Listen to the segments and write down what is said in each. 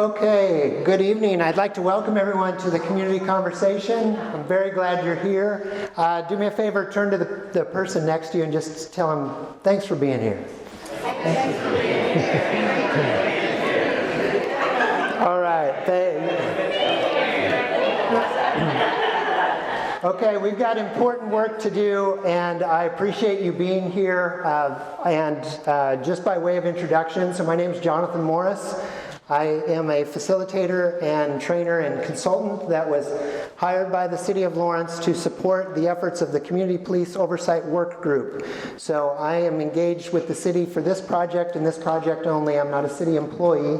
Okay, good evening. I'd like to welcome everyone to the community conversation. I'm very glad you're here. Do me a favor, turn to the person next to you and just tell them, thanks for being here. Thanks for being here. All right. Okay, we've got important work to do, and I appreciate you being here. Just by way of introduction, so my name is Jonathan Morris. I am a facilitator and trainer and consultant that was hired by the City of Lawrence to support the efforts of the Community Police Oversight Work Group. So I am engaged with the city for this project and this project only. I'm not a city employee,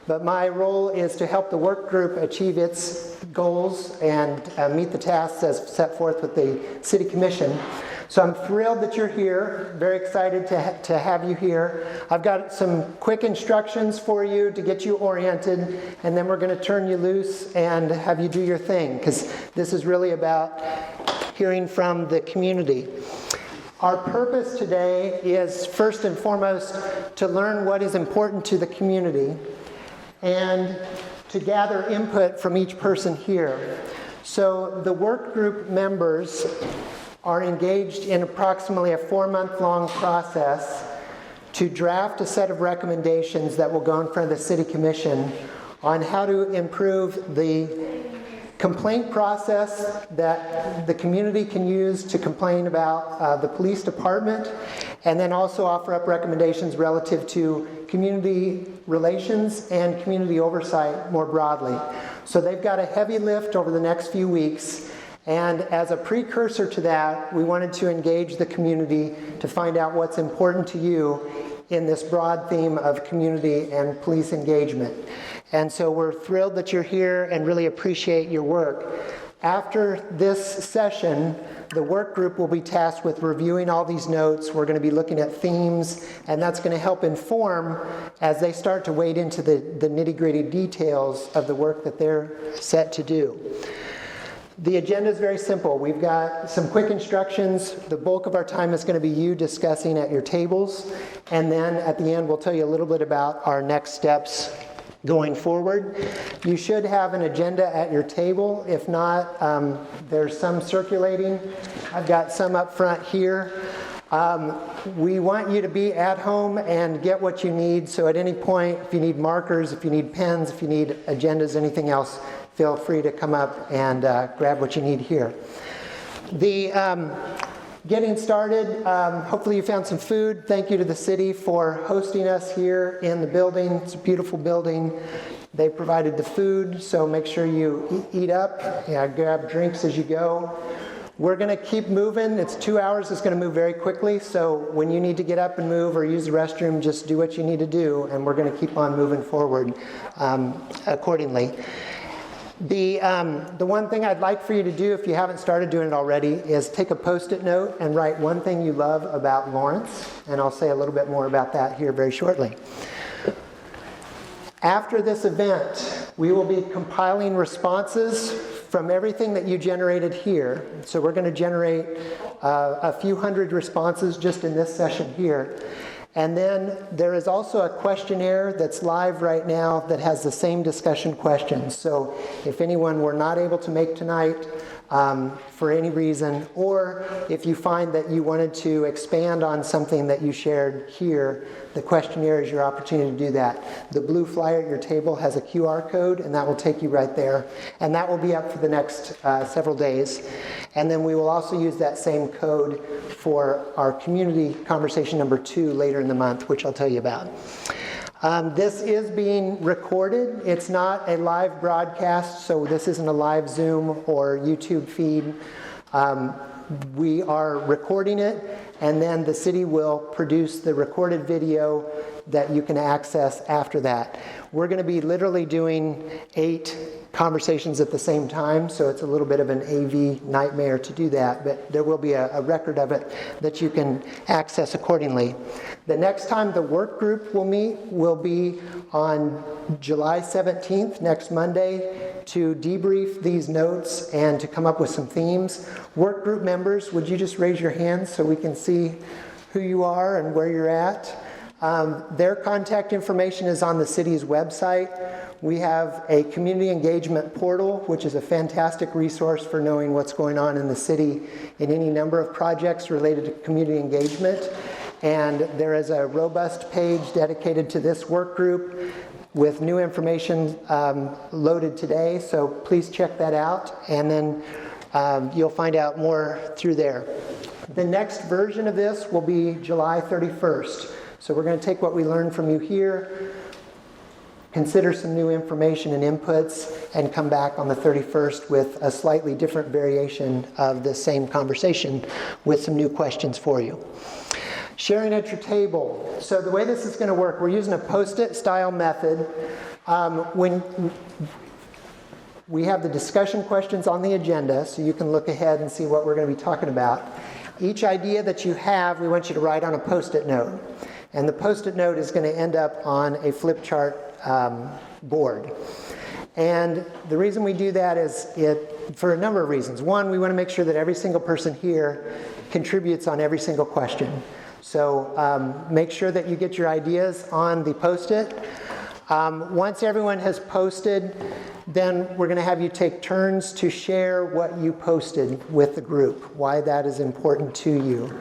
but my role is to help the work group achieve its goals and meet the tasks as set forth with the City Commission. So I'm thrilled that you're here, very excited to have you here. I've got some quick instructions for you to get you oriented, and then we're going to turn you loose and have you do your thing, because this is really about hearing from the community. Our purpose today is first and foremost to learn what is important to the community and to gather input from each person here. So the work group members are engaged in approximately a 4-month-long process to draft a set of recommendations that will go in front of the City Commission on how to improve the complaint process that the community can use to complain about the police department, and then also offer up recommendations relative to community relations and community oversight more broadly. So they've got a heavy lift over the next few weeks. And as a precursor to that, we wanted to engage the community to find out what's important to you in this broad theme of community and police engagement. And so we're thrilled that you're here and really appreciate your work. After this session, the work group will be tasked with reviewing all these notes. We're going to be looking at themes, and that's going to help inform as they start to wade into the nitty-gritty details of the work that they're set to do. The agenda is very simple. We've got some quick instructions. The bulk of our time is going to be you discussing at your tables. And then at the end, we'll tell you a little bit about our next steps going forward. You should have an agenda at your table. If not, there's some circulating. I've got some up front here. We want you to be at home and get what you need. So at any point, if you need markers, if you need pens, if you need agendas, anything else, feel free to come up and grab what you need here. Getting started, hopefully you found some food. Thank you to the city for hosting us here in the building. It's a beautiful building. They provided the food, so make sure you eat up. Grab drinks as you go. We're going to keep moving. It's 2 hours. It's going to move very quickly. So when you need to get up and move or use the restroom, just do what you need to do, and we're going to keep on moving forward accordingly. The one thing I'd like for you to do, if you haven't started doing it already, is take a Post-it note and write one thing you love about Lawrence, and I'll say a little bit more about that here very shortly. After this event, we will be compiling responses from everything that you generated here. So we're going to generate a few hundred responses just in this session here. And then there is also a questionnaire that's live right now that has the same discussion questions. So if anyone were not able to make tonight for any reason, or if you find that you wanted to expand on something that you shared here, the questionnaire is your opportunity to do that. The blue flyer at your table has a QR code, and that will take you right there. And that will be up for the next several days. And then we will also use that same code for our community conversation number 2 later in the month, which I'll tell you about. This is being recorded. It's not a live broadcast, so this isn't a live Zoom or YouTube feed. We are recording it, and then the city will produce the recorded video that you can access after that. We're going to be literally doing 8 conversations at the same time, so it's a little bit of an AV nightmare to do that, but there will be a record of it that you can access accordingly. The next time the work group will meet will be on July 17th, next Monday, to debrief these notes and to come up with some themes. Work group members, would you just raise your hands so we can see who you are and where you're at? Their contact information is on the city's website. we have a community engagement portal, which is a fantastic resource for knowing what's going on in the city in any number of projects related to community engagement. And there is a robust page dedicated to this work group with new information loaded today, so please check that out, and then you'll find out more through there. The next version of this will be July 31st. So we're going to take what we learned from you here, consider some new information and inputs, and come back on the 31st with a slightly different variation of the same conversation with some new questions for you. Sharing at your table. So the way this is going to work, we're using a post-it style method. When we have the discussion questions on the agenda, so you can look ahead and see what we're going to be talking about. Each idea that you have, we want you to write on a post-it note. And the post-it note is going to end up on a flip chart board. And the reason we do that is for a number of reasons. One, we want to make sure that every single person here contributes on every single question. So make sure that you get your ideas on the post-it. Once everyone has posted, then we're going to have you take turns to share what you posted with the group, why that is important to you.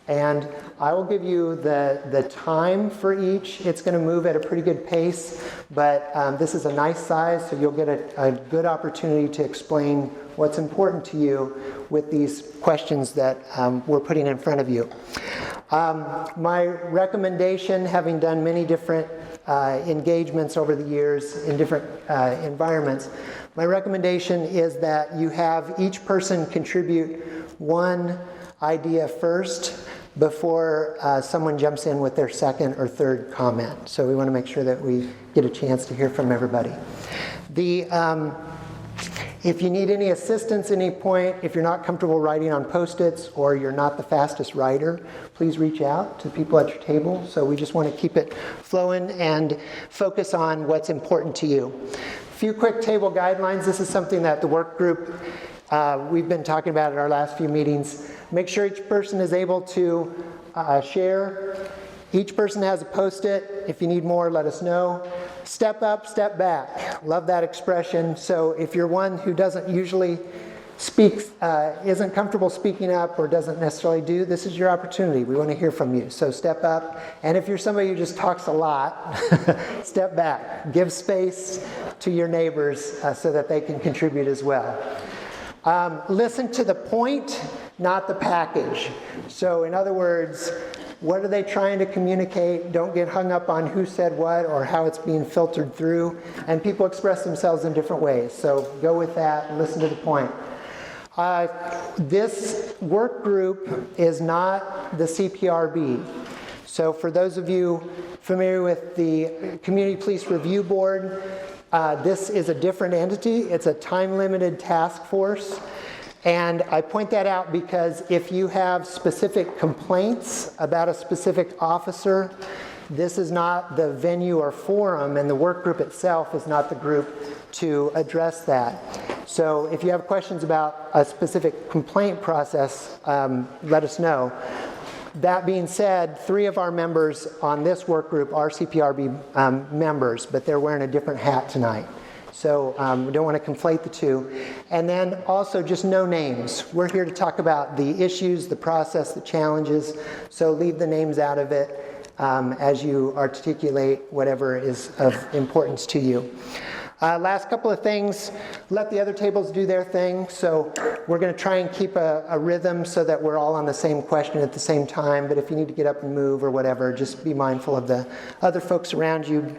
And I will give you the time for each. It's going to move at a pretty good pace, but this is a nice size, so you'll get a good opportunity to explain what's important to you with these questions that we're putting in front of you. My recommendation, having done many different engagements over the years in different environments, my recommendation is that you have each person contribute one idea first before someone jumps in with their second or third comment. So we want to make sure that we get a chance to hear from everybody. If you need any assistance at any point, if you're not comfortable writing on Post-its or you're not the fastest writer, please reach out to people at your table. So we just want to keep it flowing and focus on what's important to you. A few quick table guidelines. This is something that the work group, we've been talking about at our last few meetings. Make sure each person is able to share. Each person has a Post-it. If you need more, let us know. Step up, step back. Love that expression. So if you're one who doesn't usually speak, isn't comfortable speaking up or doesn't necessarily do, this is your opportunity. We want to hear from you. So step up. And if you're somebody who just talks a lot, step back. Give space to your neighbors so that they can contribute as well. Listen to the point, not the package. So in other words, what are they trying to communicate? Don't get hung up on who said what or how it's being filtered through. And people express themselves in different ways. So go with that and listen to the point. This work group is not the CPRB. So for those of you familiar with the Community Police Review Board, this is a different entity. It's a time-limited task force. And I point that out because if you have specific complaints about a specific officer, this is not the venue or forum, and the work group itself is not the group to address that. So if you have questions about a specific complaint process, let us know. That being said, 3 of our members on this work group are CPRB members, but they're wearing a different hat tonight. So we don't want to conflate the two. And then also just no names. We're here to talk about the issues, the process, the challenges. So leave the names out of it as you articulate whatever is of importance to you. Last couple of things, let the other tables do their thing. So we're going to try and keep a rhythm so that we're all on the same question at the same time. But if you need to get up and move or whatever, just be mindful of the other folks around you.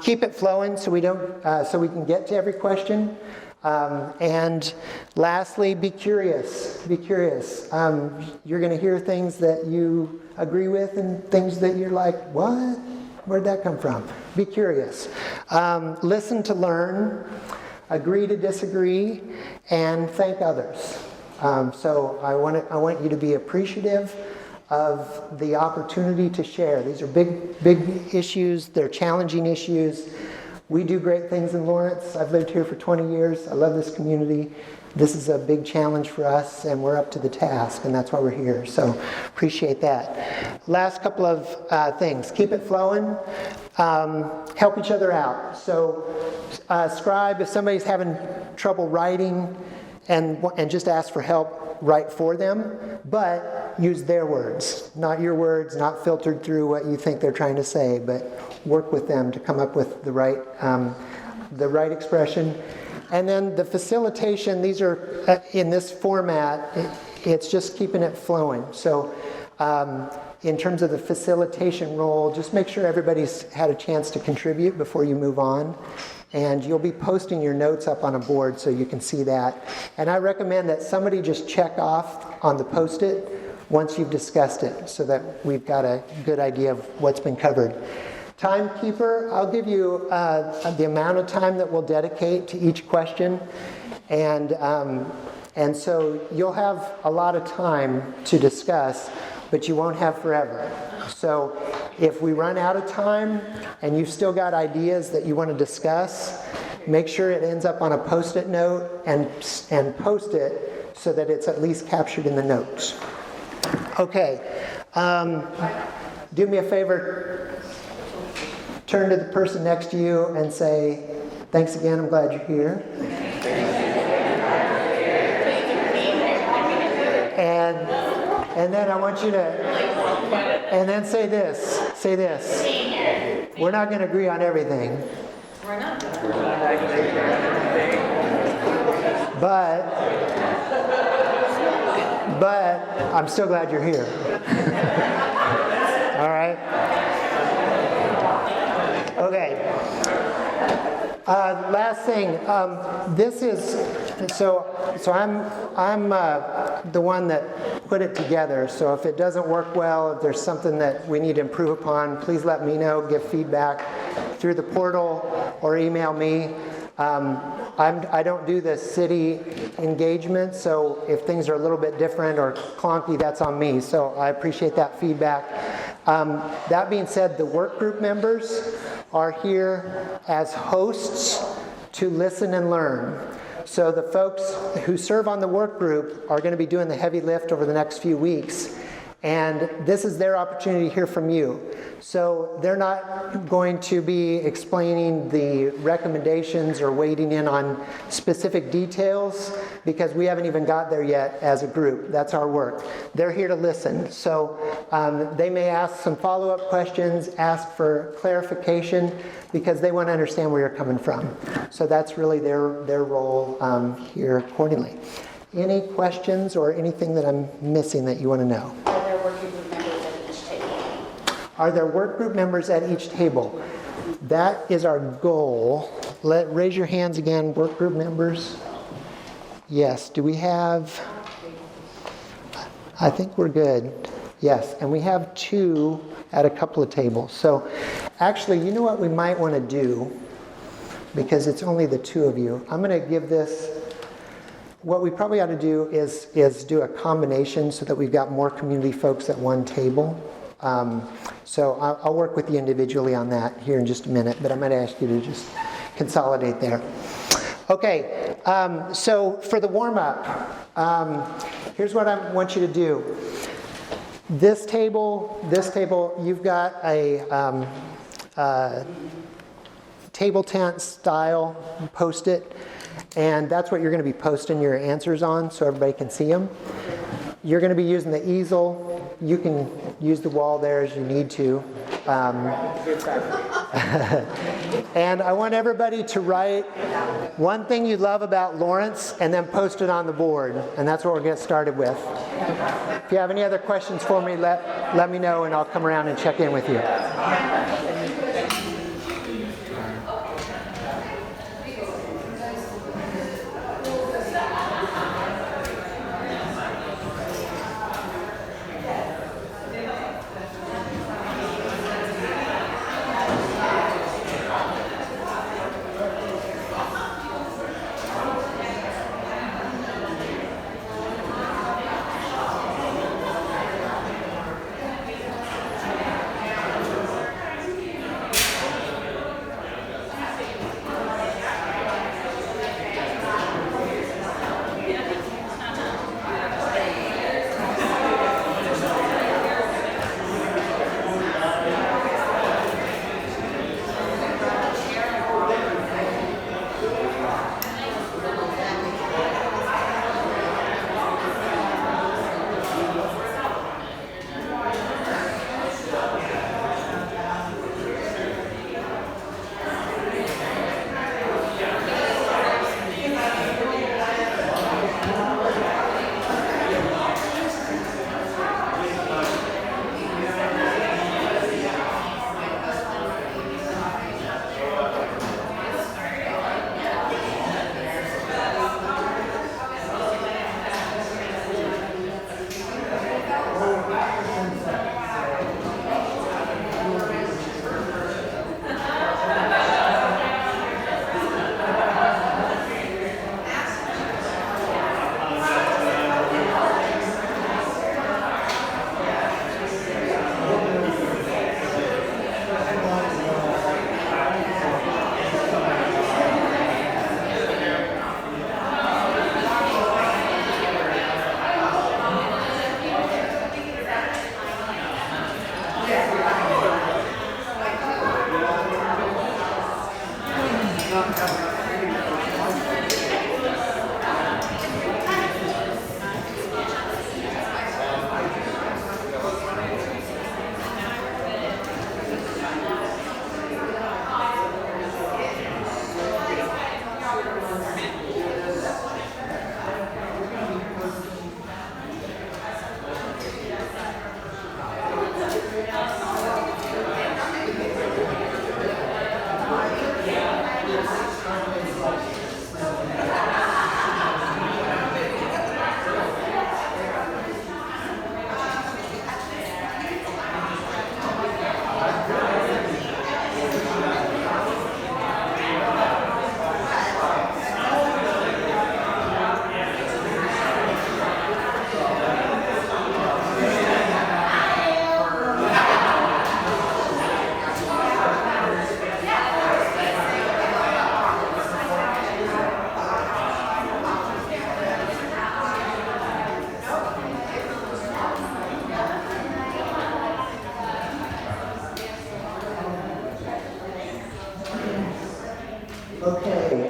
Keep it flowing so we can get to every question. And lastly, be curious. Be curious. You're going to hear things that you agree with and things that you're like, what? Where'd that come from? Be curious. Listen to learn, agree to disagree, and thank others. So I want you to be appreciative of the opportunity to share. These are big issues. They're challenging issues. We do great things in Lawrence. I've lived here for 20 years. I love this community. This is a big challenge for us, and we're up to the task, and that's why we're here. So appreciate that. Last couple of things. Keep it flowing. help each other out. So scribe, if somebody's having trouble writing and just ask for help, write for them, but use their words, not your words, not filtered through what you think they're trying to say, but work with them to come up with the right expression. And then the facilitation, these are in this format, it's just keeping it flowing. So in terms of the facilitation role, just make sure everybody's had a chance to contribute before you move on. And you'll be posting your notes up on a board so you can see that. And I recommend that somebody just check off on the Post-it once you've discussed it so that we've got a good idea of what's been covered. Timekeeper, I'll give you the amount of time that we'll dedicate to each question. And so you'll have a lot of time to discuss, but you won't have forever. So if we run out of time and you've still got ideas that you want to discuss, make sure it ends up on a Post-it note and post it so that it's at least captured in the notes. Okay. Do me a favor. Turn to the person next to you and say, thanks again, I'm glad you're here. And then I want you to, and then say this. We're not going to agree on everything. We're not. But I'm still glad you're here. All right? Okay. Last thing. This is so I'm the one that put it together. So if it doesn't work well, if there's something that we need to improve upon, please let me know. Give feedback through the portal or email me. I don't do the city engagement, so if things are a little bit different or clunky, that's on me. So I appreciate that feedback. That being said, the work group members are here as hosts to listen and learn. So the folks who serve on the work group are going to be doing the heavy lift over the next few weeks. And this is their opportunity to hear from you. So they're not going to be explaining the recommendations or wading in on specific details because we haven't even got there yet as a group. That's our work. They're here to listen. So they may ask some follow-up questions, ask for clarification because they want to understand where you're coming from. So that's really their role here accordingly. Any questions or anything that I'm missing that you want to know? Are there work group members at each table? That is our goal. Raise your hands again, work group members. Yes. Do we have? I think we're good. Yes. And we have 2 at a couple of tables. So actually, you know what we might want to do? Because it's only the 2 of you. I'm going to give this. What we probably ought to do is do a combination so that we've got more community folks at one table. So I'll work with you individually on that here in just a minute, but I'm going to ask you to just consolidate there. Okay, so for the warm-up, here's what I want you to do. This table, you've got a table tent style Post-it, and that's what you're going to be posting your answers on so everybody can see them. You're going to be using the easel. You can use the wall there as you need to. And I want everybody to write one thing you love about Lawrence and then post it on the board. And that's what we'll get started with. If you have any other questions for me, let me know and I'll come around and check in with you.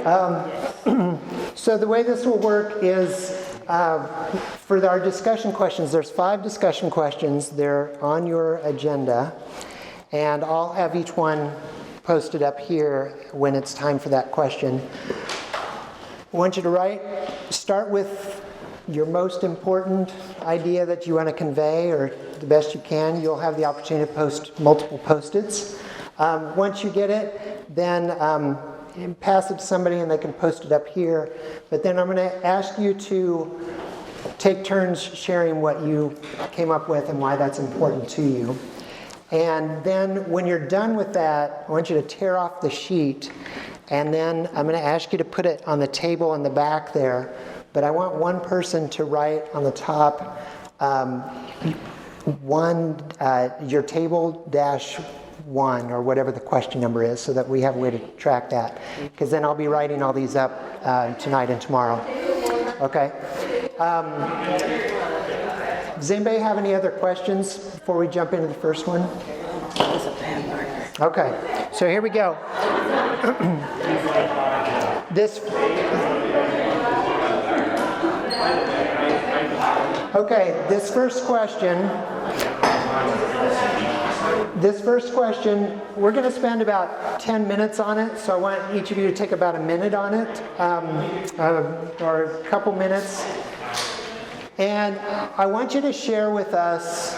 So the way this will work is for our discussion questions, there's 5 discussion questions. They're on your agenda, and I'll have each one posted up here when it's time for that question. I want you to start with your most important idea that you want to convey, or the best you can. You'll have the opportunity to post multiple Post-its. Once you get it, then pass it to somebody and they can post it up here. But then I'm going to ask you to take turns sharing what you came up with and why that's important to you. And then when you're done with that, I want you to tear off the sheet, and then I'm going to ask you to put it on the table in the back there. But I want one person to write on the top your table -1 or whatever the question number is, so that we have a way to track that. Because then I'll be writing all these up tonight and tomorrow. Okay. Does anybody have any other questions before we jump into the first one? Okay, so here we go. This first question, we're going to spend about 10 minutes on it, so I want each of you to take about a minute on it, or a couple minutes. And I want you to share with us,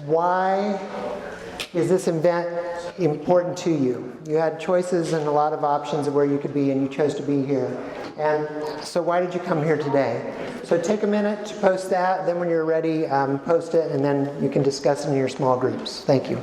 why is this event important to you? You had choices and a lot of options of where you could be, and you chose to be here. And so why did you come here today? So take a minute to post that. Then when you're ready, post it, and then you can discuss it in your small groups. Thank you.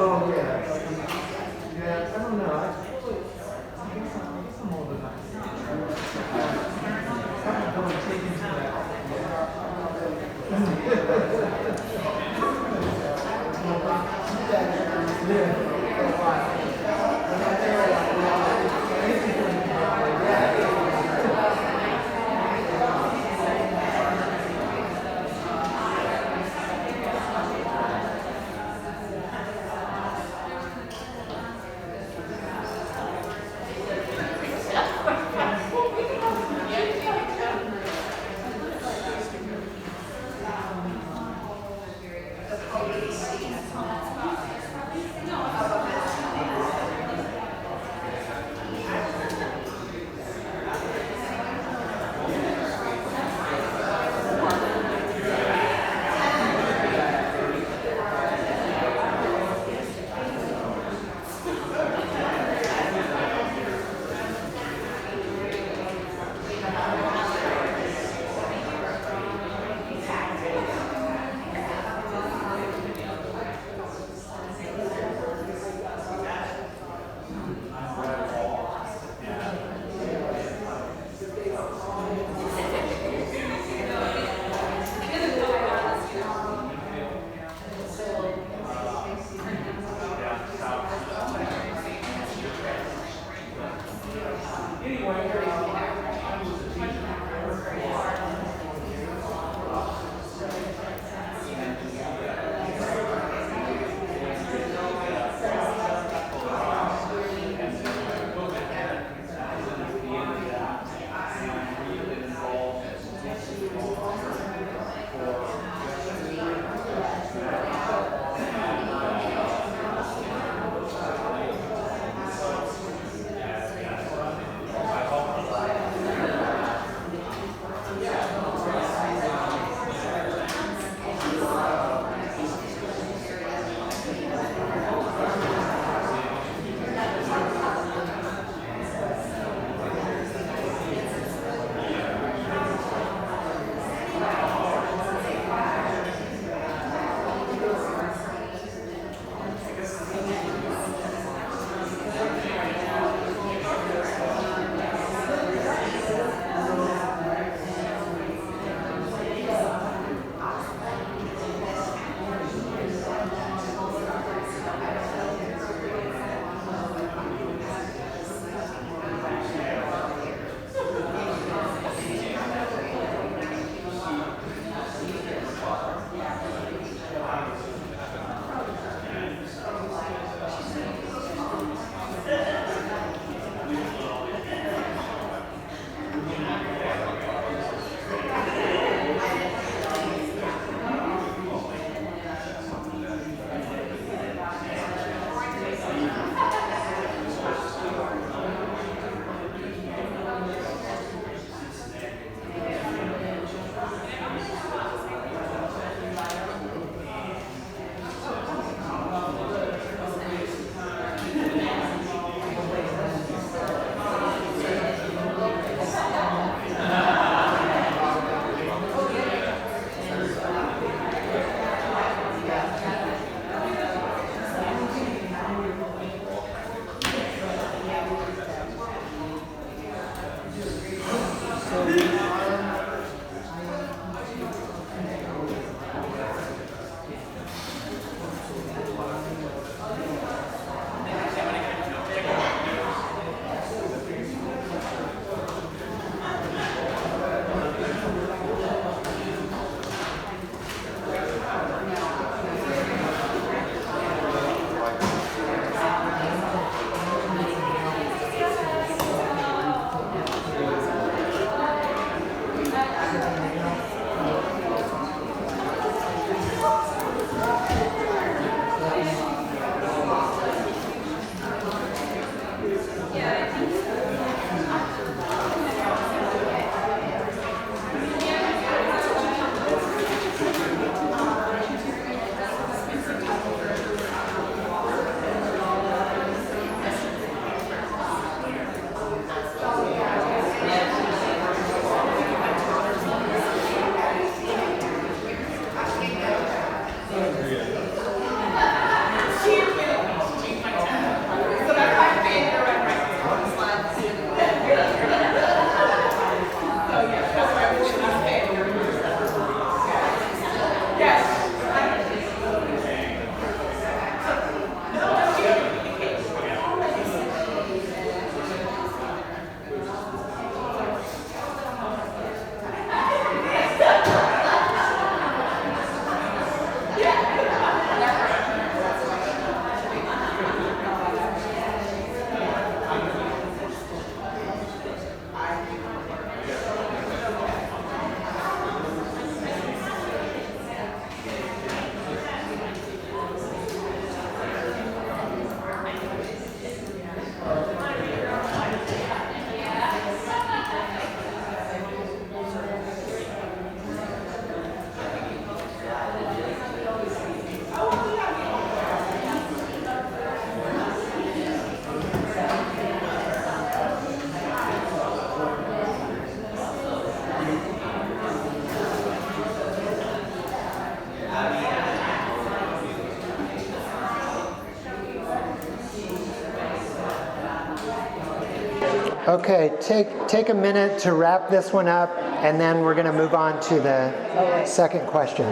Oh, yeah. Okay, take a minute to wrap this one up, and then we're going to move on to the second question.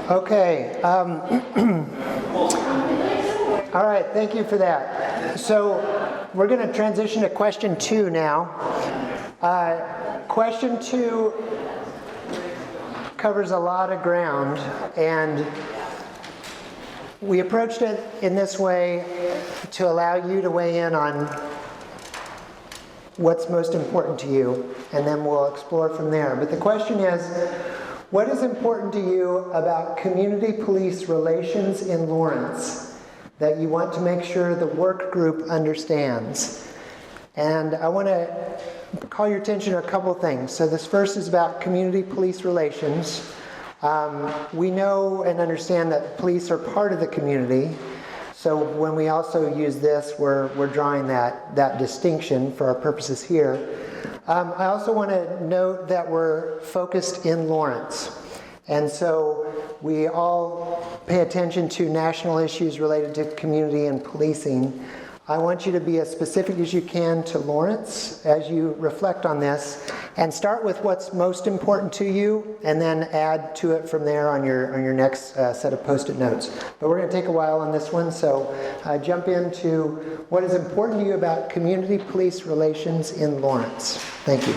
Okay. All right, thank you for that. So we're going to transition to question 2 now. Question 2 covers a lot of ground, and we approached it in this way to allow you to weigh in on what's most important to you, and then we'll explore from there. But the question is, what is important to you about community police relations in Lawrence that you want to make sure the work group understands? And I want to call your attention to a couple of things. So this first is about community police relations. We know and understand that police are part of the community. So when we also use this, we're drawing that distinction for our purposes here. I also want to note that we're focused in Lawrence. And so we all pay attention to national issues related to community and policing. I want you to be as specific as you can to Lawrence as you reflect on this, and start with what's most important to you, and then add to it from there on your next set of post-it notes. But we're going to take a while on this one, so jump into what is important to you about community police relations in Lawrence. Thank you.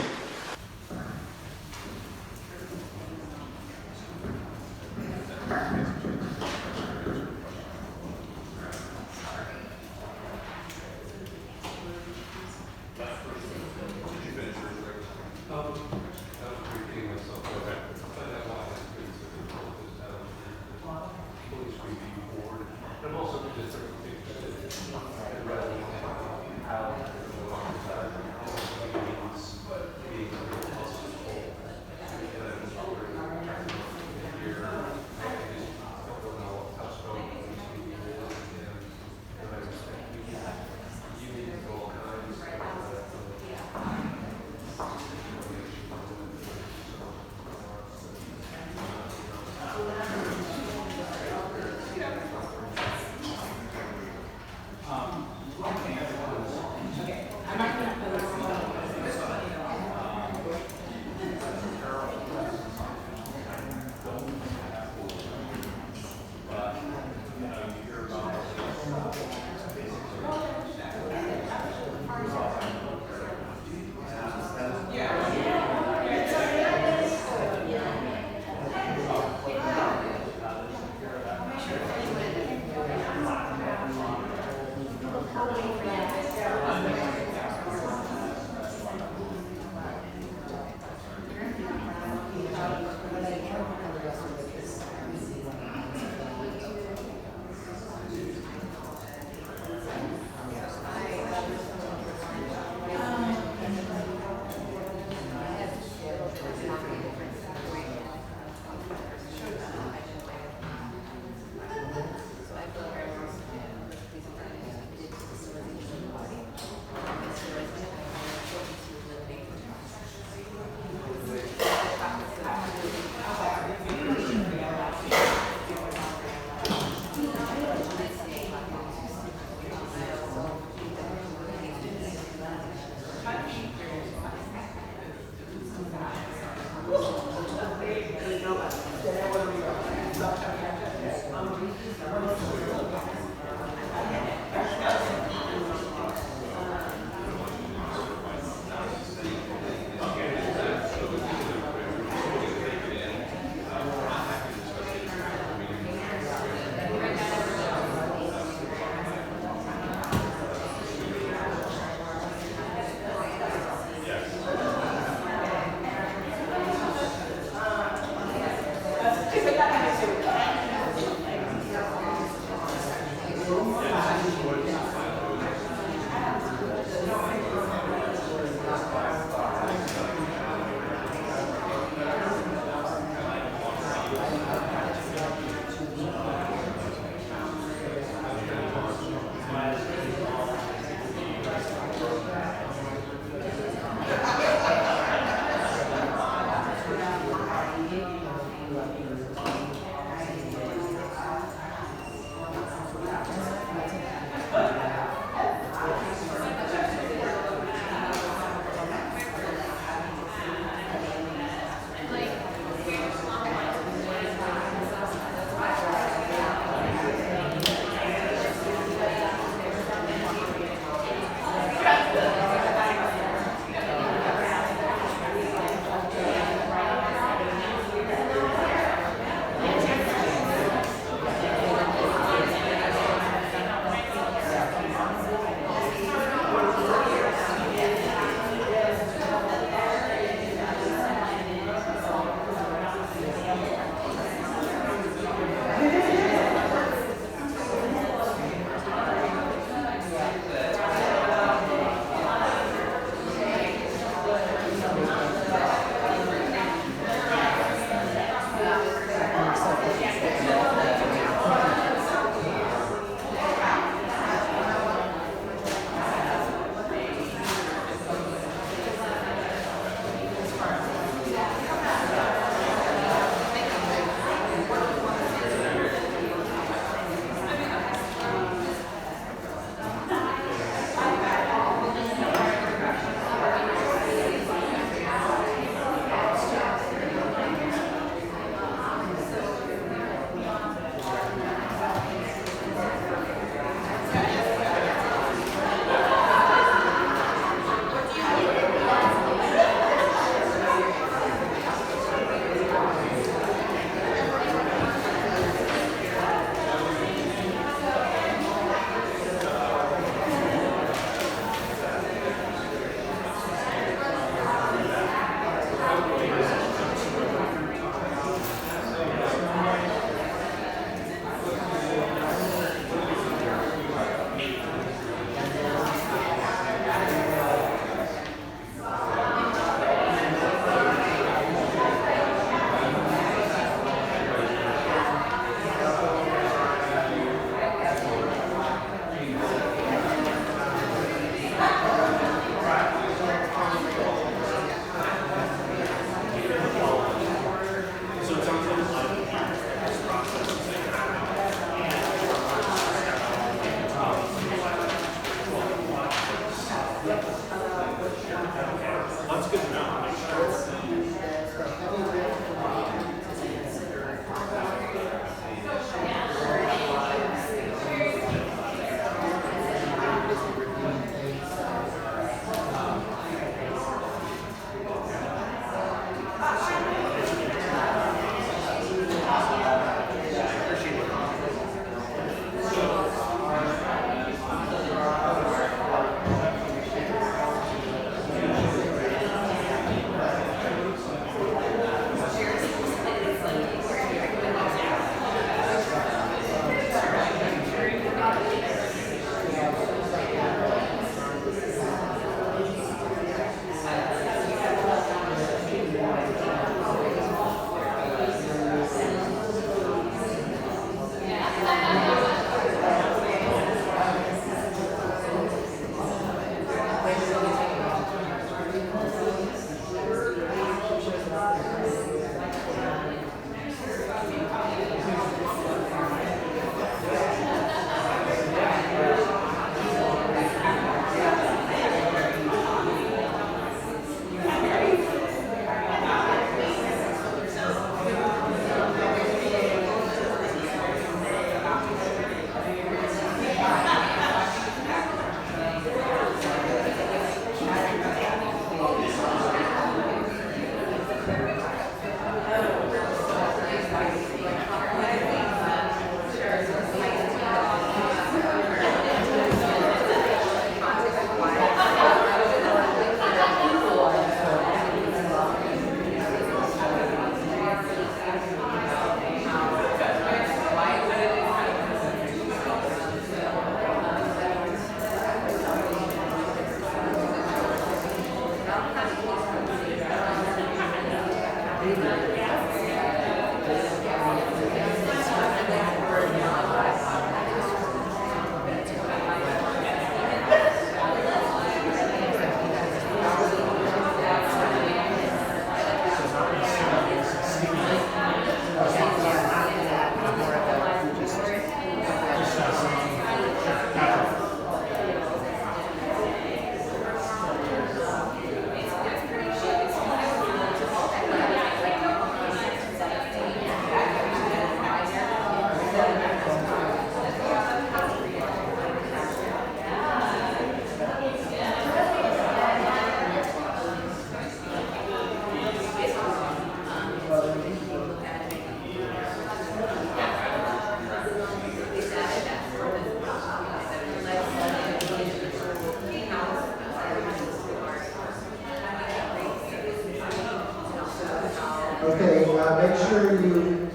Okay, make sure you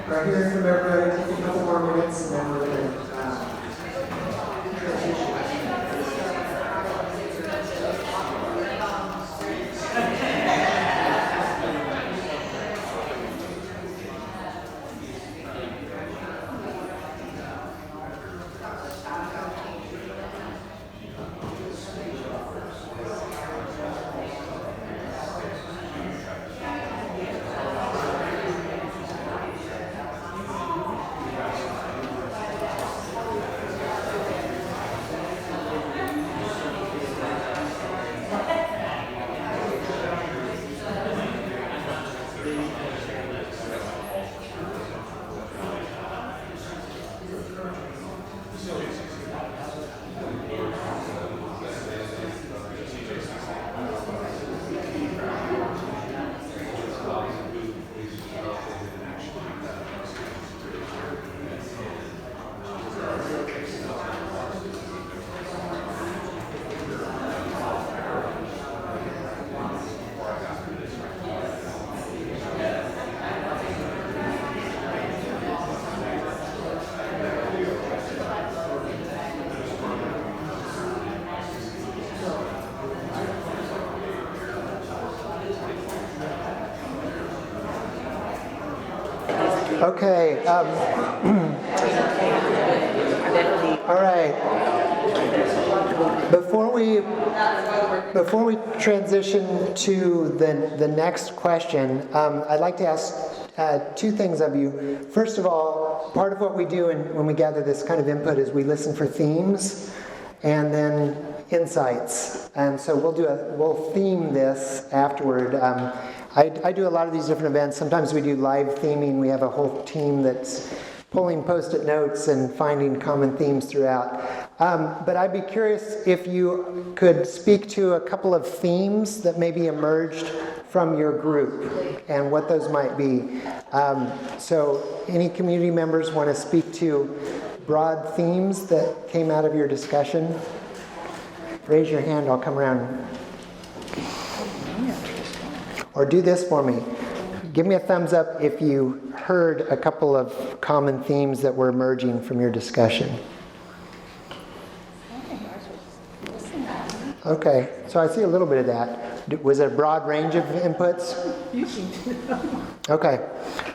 are hearing from everybody. Take a couple more minutes, and then we're going to transition. Okay. All right. Before we transition to the next question, I'd like to ask two things of you. First of all, part of what we do when we gather this kind of input is we listen for themes and then insights. And so we'll theme this afterward. I do a lot of these different events. Sometimes we do live theming. We have a whole team that's pulling post-it notes and finding common themes throughout. But I'd be curious if you could speak to a couple of themes that maybe emerged from your group and what those might be. So any community members want to speak to broad themes that came out of your discussion? Raise your hand, I'll come around. Or do this for me. Give me a thumbs up if you heard a couple of common themes that were emerging from your discussion. Okay, so I see a little bit of that. Was it a broad range of inputs? Okay,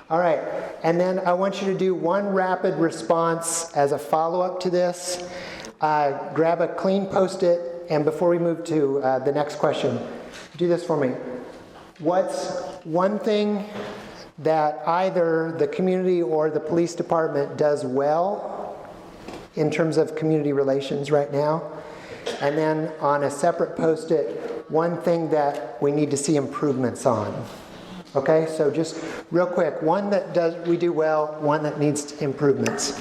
all right. And then I want you to do one rapid response as a follow-up to this. Grab a clean Post-it, and before we move to the next question, do this for me. What's one thing that either the community or the police department does well in terms of community relations right now? And then on a separate Post-it, one thing that we need to see improvements on. Okay, so just real quick, one that we do well, one that needs improvements.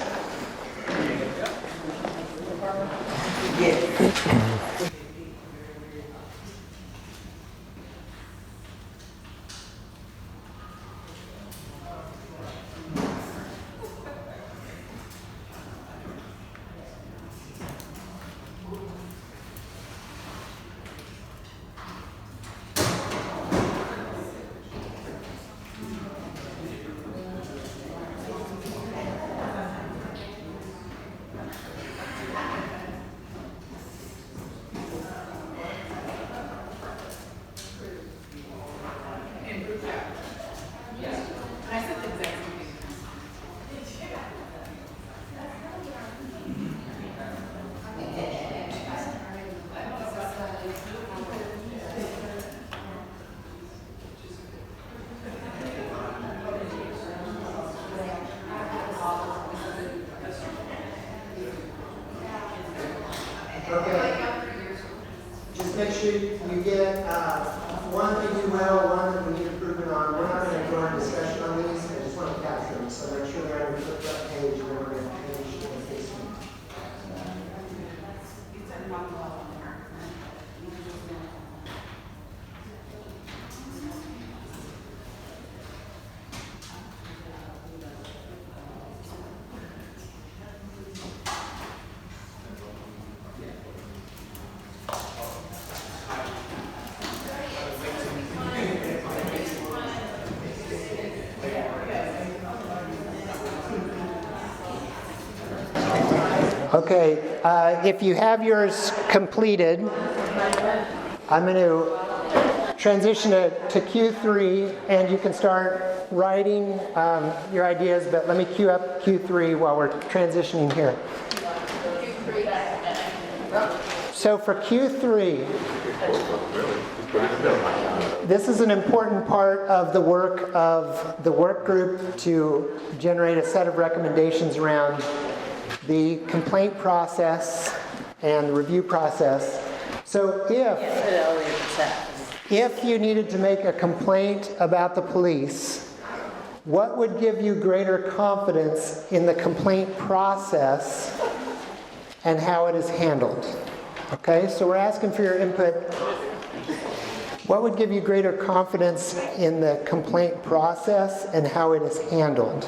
Okay, if you have yours completed, I'm going to transition to Q3, and you can start writing your ideas, but let me queue up Q3 while we're transitioning here. So for Q3, this is an important part of the work of the work group to generate a set of recommendations around the complaint process and the review process. So if you needed to make a complaint about the police, what would give you greater confidence in the complaint process and how it is handled? Okay, so we're asking for your input. What would give you greater confidence in the complaint process and how it is handled?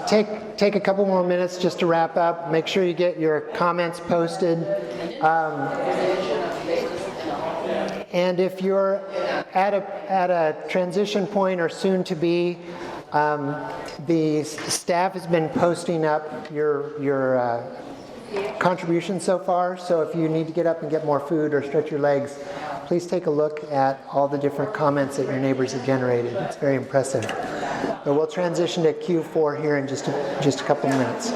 take a couple more minutes just to wrap up. Make sure you get your comments posted. And if you're at a transition point or soon to be, the staff has been posting up your contributions so far. So if you need to get up and get more food or stretch your legs, please take a look at all the different comments that your neighbors have generated. It's very impressive. But we'll transition to Q4 here in just a couple of minutes.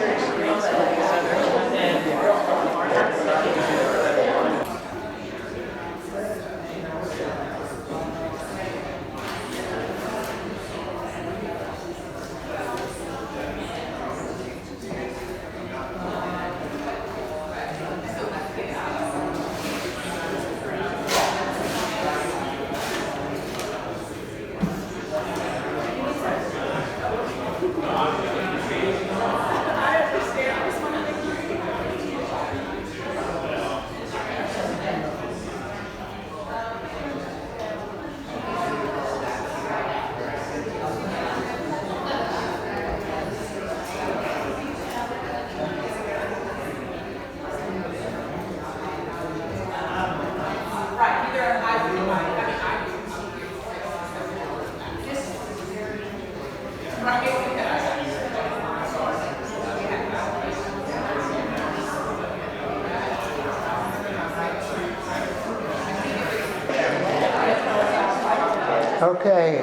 Okay,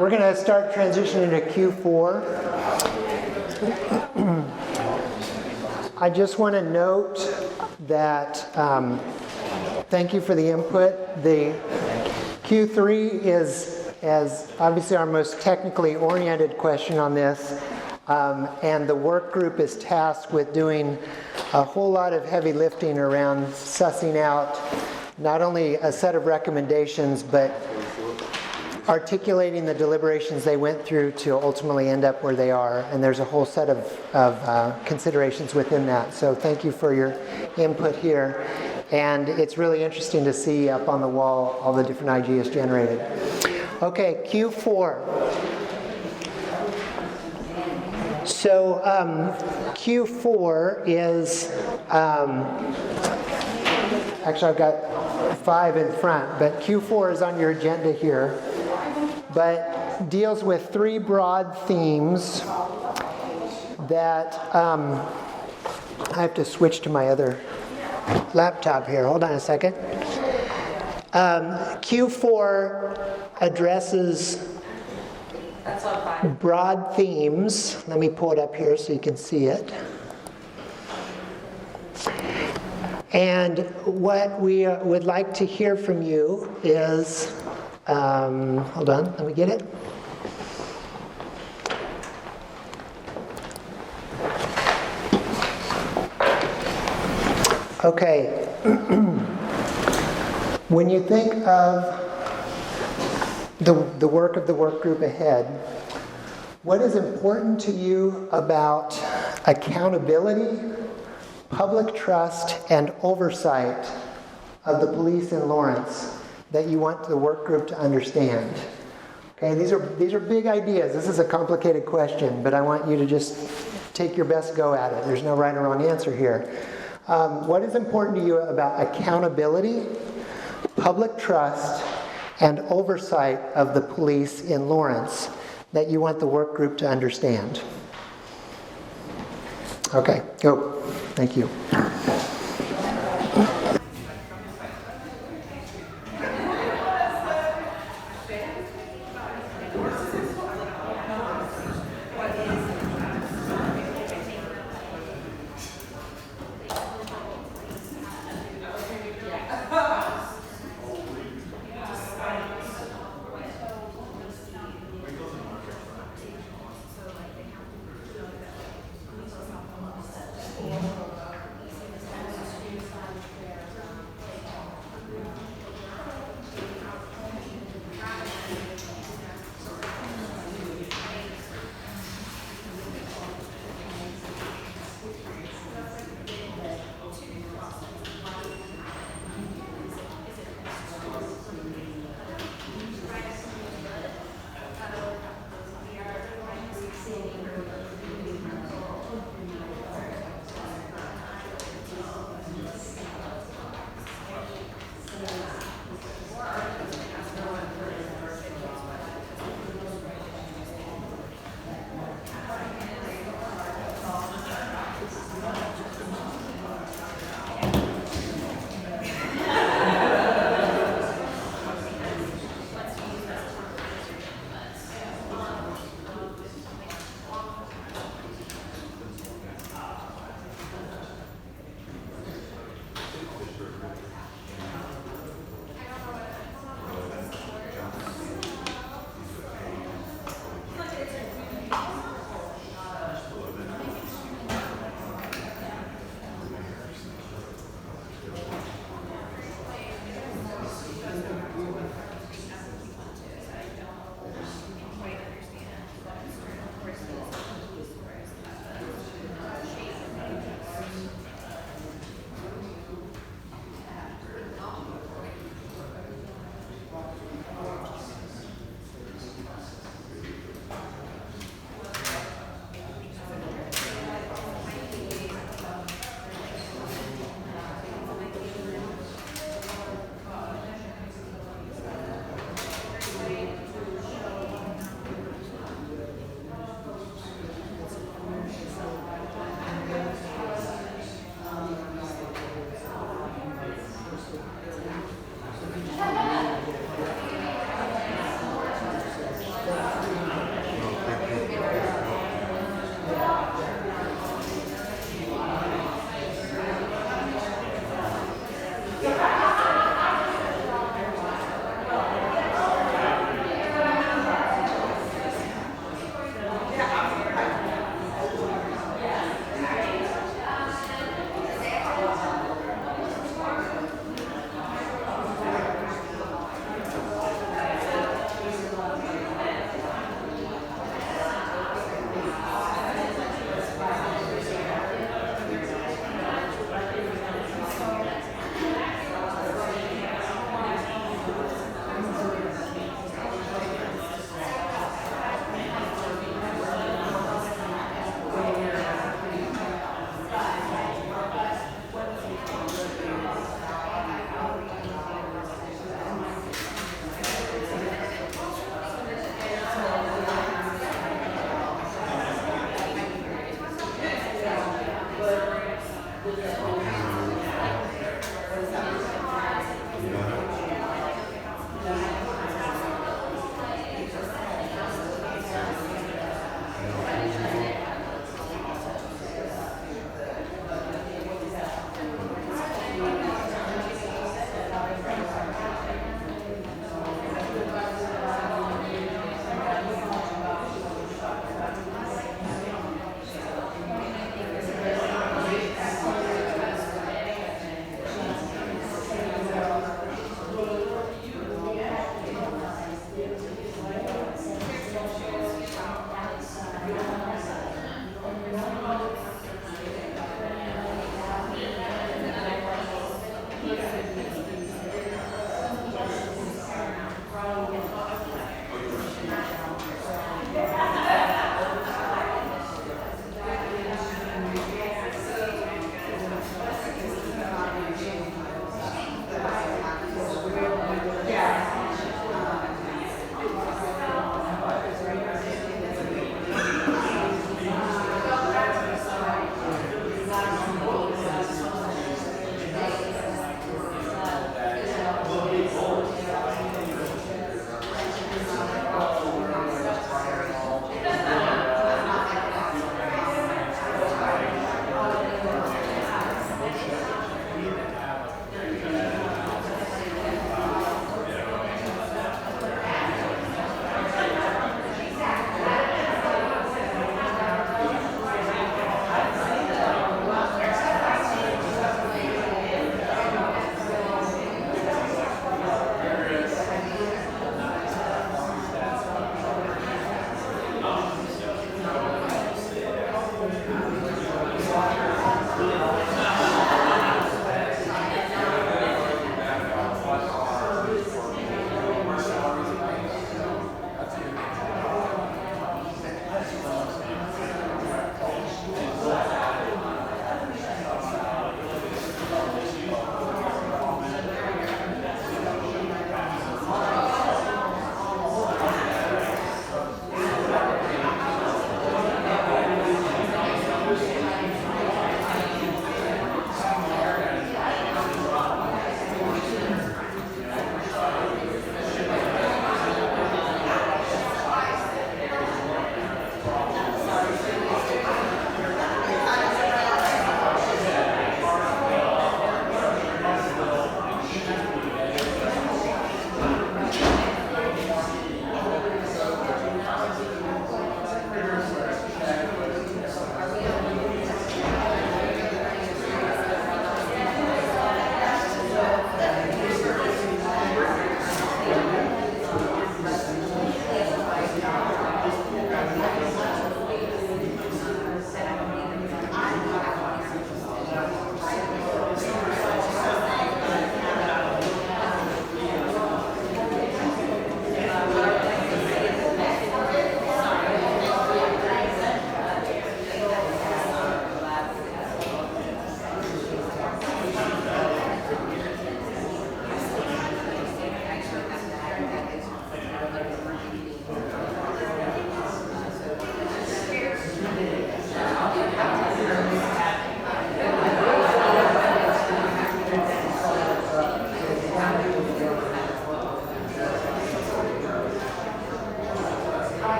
we're going to start transitioning to Q4. I just want to note that thank you for the input. The Q3 is obviously our most technically oriented question on this, and the work group is tasked with doing a whole lot of heavy lifting around sussing out not only a set of recommendations, but articulating the deliberations they went through to ultimately end up where they are. And there's a whole set of considerations within that. So thank you for your input here. And it's really interesting to see up on the wall all the different ideas generated. Okay, Q4. So Q4 is, actually I've got 5 in front, but Q4 is on your agenda here. But deals with 3 broad themes that I have to switch to my other laptop here. Hold on a second. Q4 addresses broad themes. Let me pull it up here so you can see it. And what we would like to hear from you is hold on, let me get it. Okay. When you think of the work of the work group ahead, what is important to you about accountability, public trust, and oversight of the police in Lawrence that you want the work group to understand? Okay, these are big ideas. This is a complicated question, but I want you to just take your best go at it. There's no right or wrong answer here. What is important to you about accountability, public trust, and oversight of the police in Lawrence that you want the work group to understand? Okay, go. Thank you.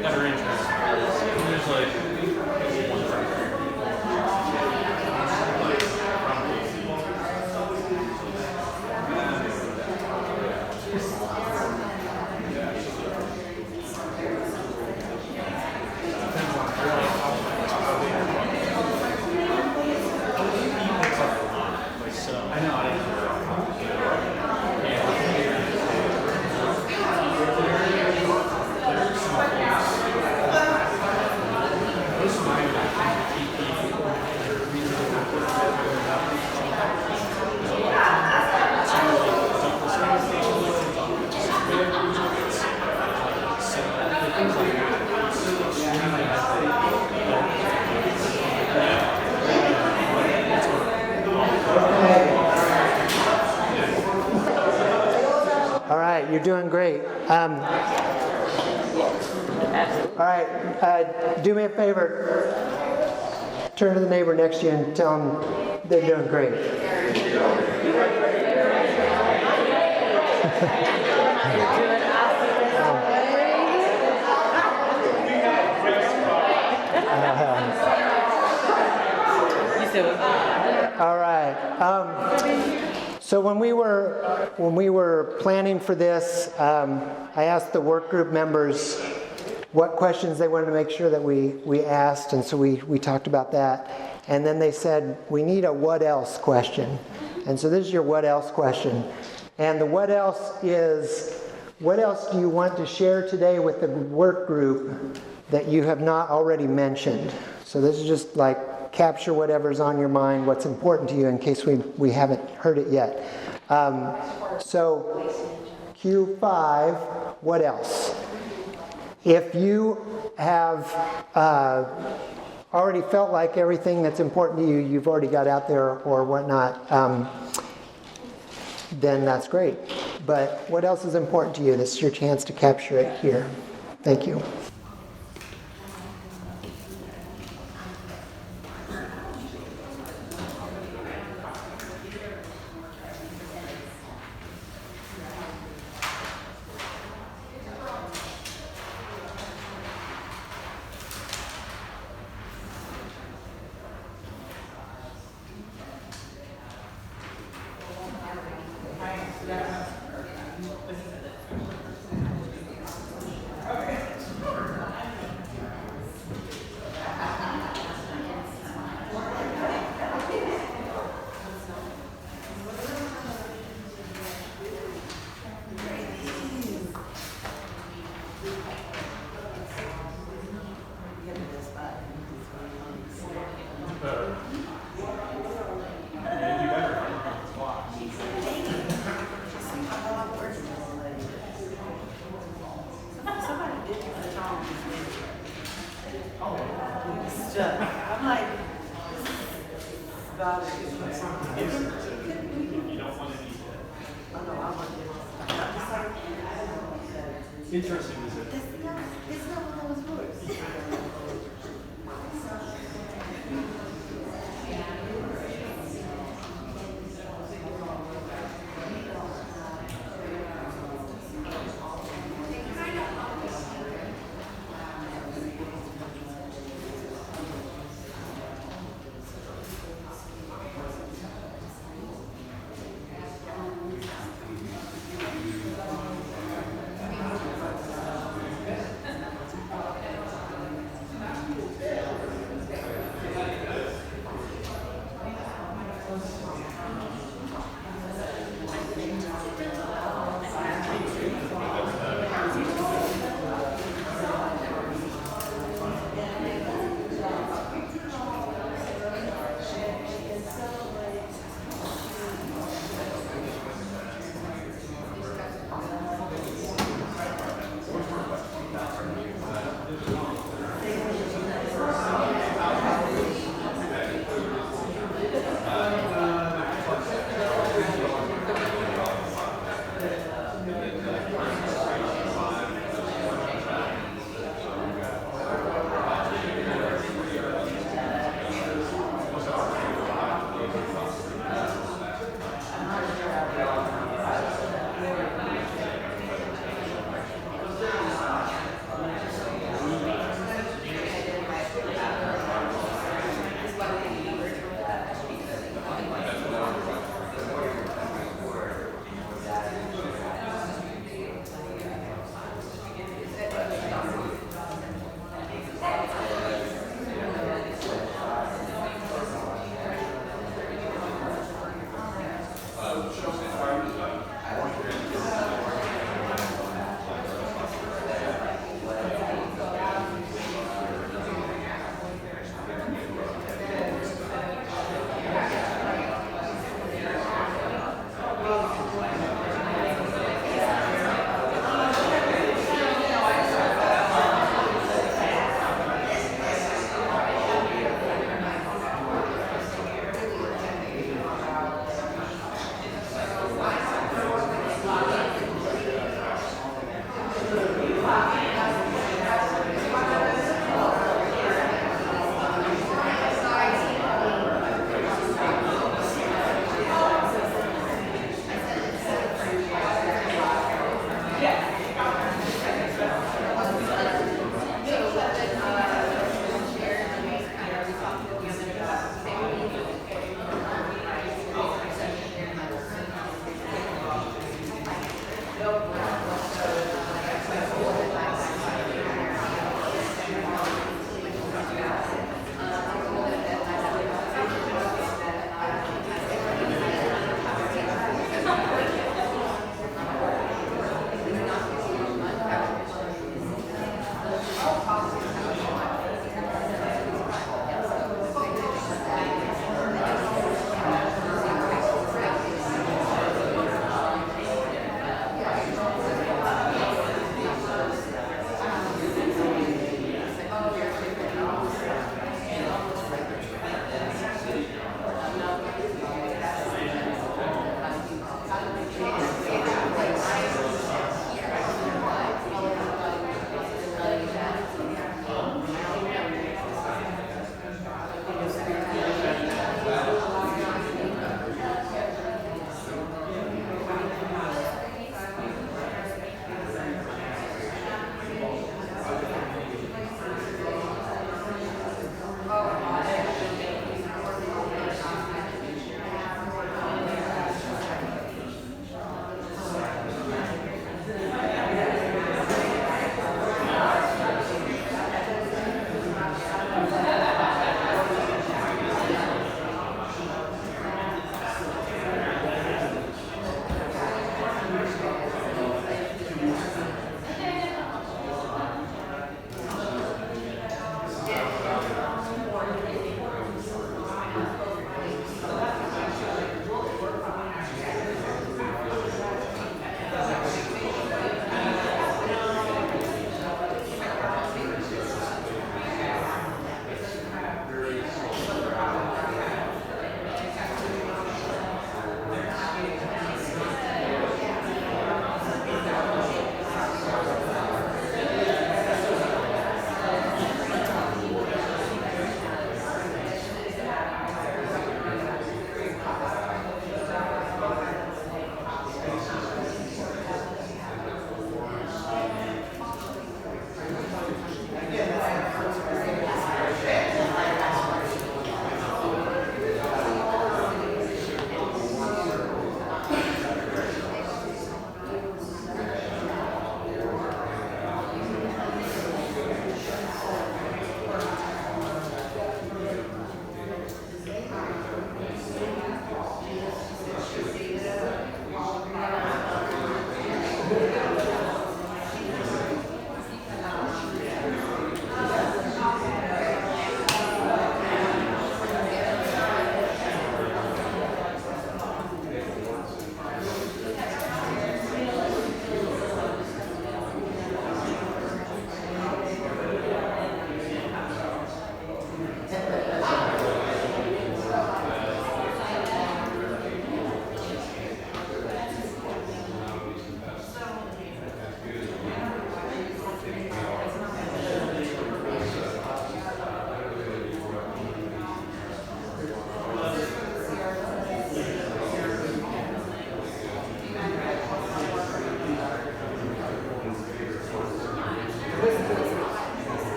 Never interested. There's like one I know. All right, you're doing great. All right, do me a favor. Turn to the neighbor next to you and tell them they're doing great. All right. So when we were planning for this, I asked the work group members what questions they wanted to make sure that we asked, and so we talked about that. And then they said, we need a what else question. And so this is your what else question. And the what else is, what else do you want to share today with the work group that you have not already mentioned? So this is just like capture whatever's on your mind, what's important to you in case we haven't heard it yet. So Q5, what else? If you have already felt like everything that's important to you, you've already got out there or whatnot, then that's great. But what else is important to you? This is your chance to capture it here. Thank you. I'm like, God is interesting, is it? it's not one of those words.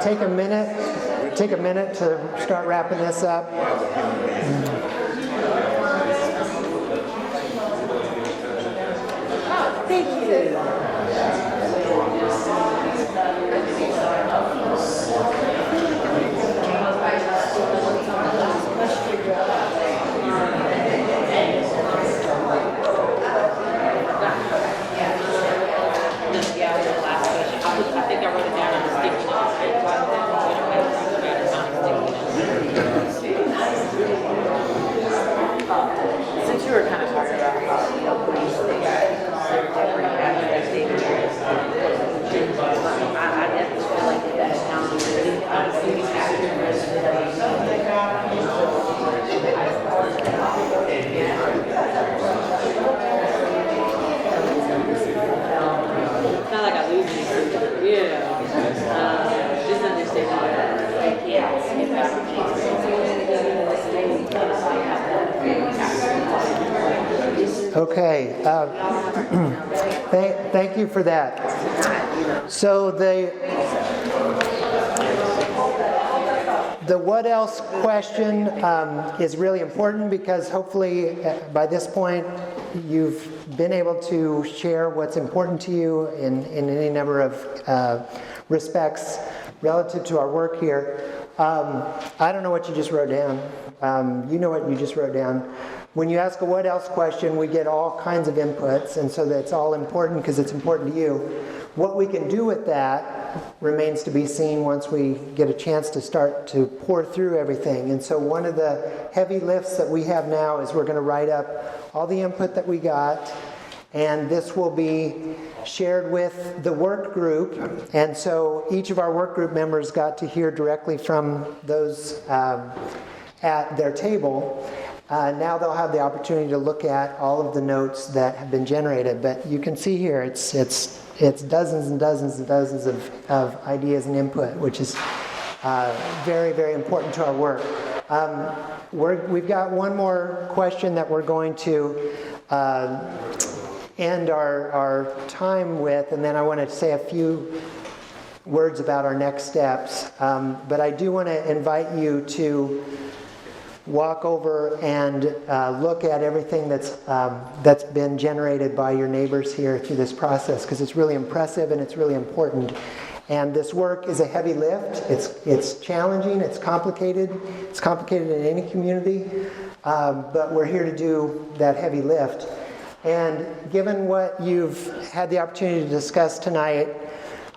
take a minute to start wrapping this up. Thank you. I think I wrote it down on the sticky notes. Since you were kind of talking about how, police things, every aspect, I definitely feel like that accountability, it's not like I lose anything, just understanding Okay. Thank you for that. So the what else question is really important because hopefully by this point you've been able to share what's important to you in any number of respects relative to our work here. I don't know what you just wrote down. You know what you just wrote down. When you ask a what else question, we get all kinds of inputs, and so that's all important because it's important to you. What we can do with that remains to be seen once we get a chance to start to pour through everything. And so one of the heavy lifts that we have now is we're going to write up all the input that we got, and this will be shared with the work group. And so each of our work group members got to hear directly from those at their table. Now they'll have the opportunity to look at all of the notes that have been generated. But you can see here it's dozens and dozens and dozens of ideas and input, which is very, very important to our work. We've got one more question that we're going to end our time with, and then I want to say a few words about our next steps. But I do want to invite you to walk over and look at everything that's been generated by your neighbors here through this process, because it's really impressive and it's really important. And this work is a heavy lift. It's challenging. It's complicated. It's complicated in any community, but we're here to do that heavy lift. And given what you've had the opportunity to discuss tonight,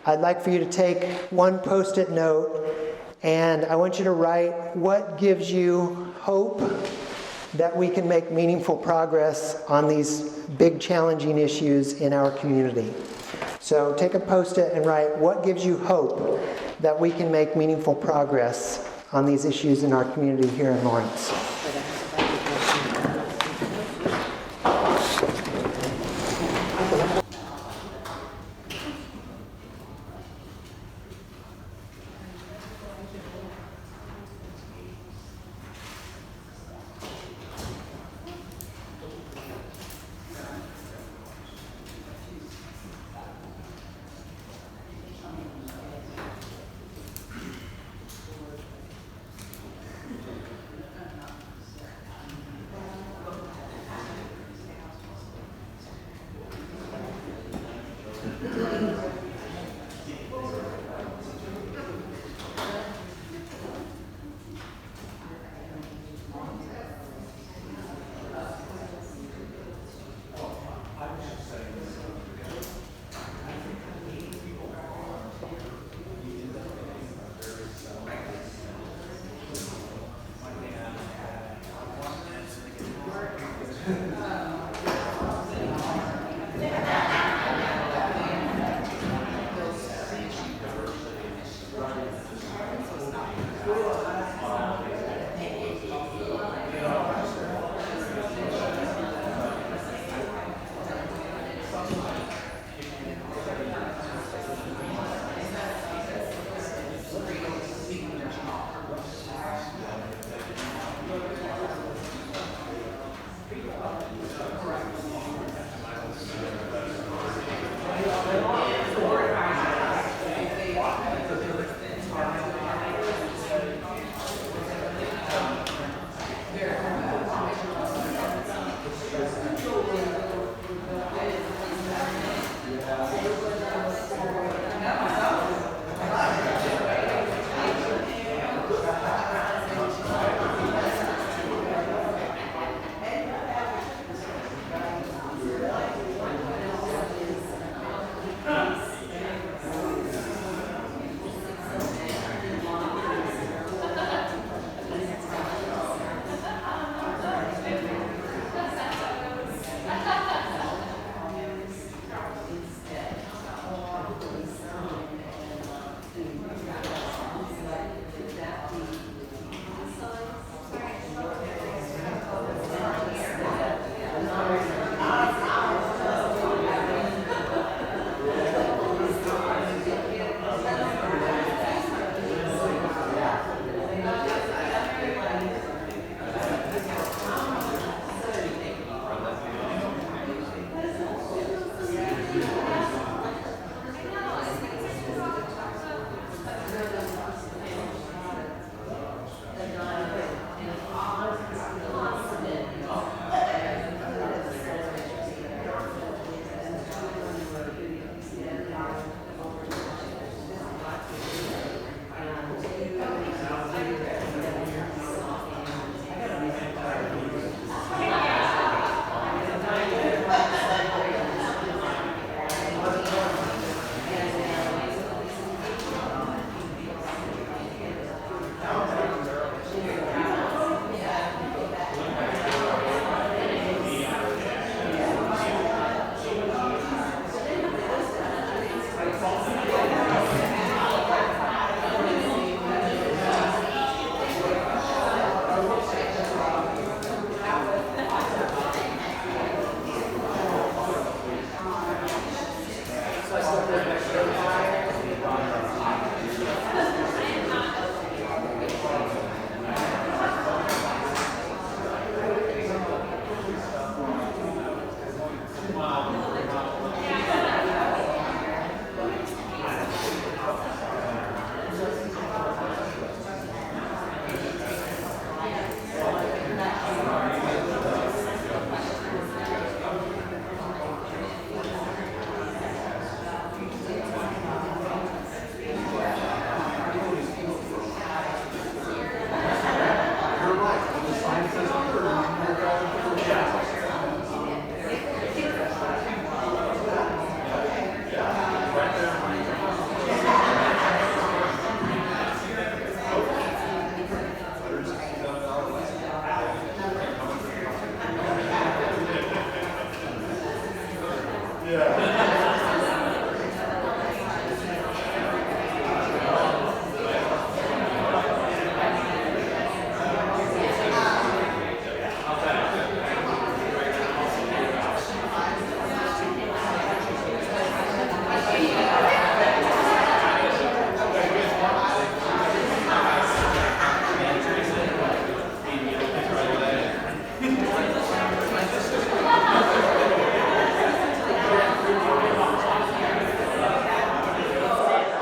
I'd like for you to take one Post-it note, and I want you to write what gives you hope that we can make meaningful progress on these big challenging issues in our community. So take a Post-it and write what gives you hope that we can make meaningful progress on these issues in our community here in Lawrence.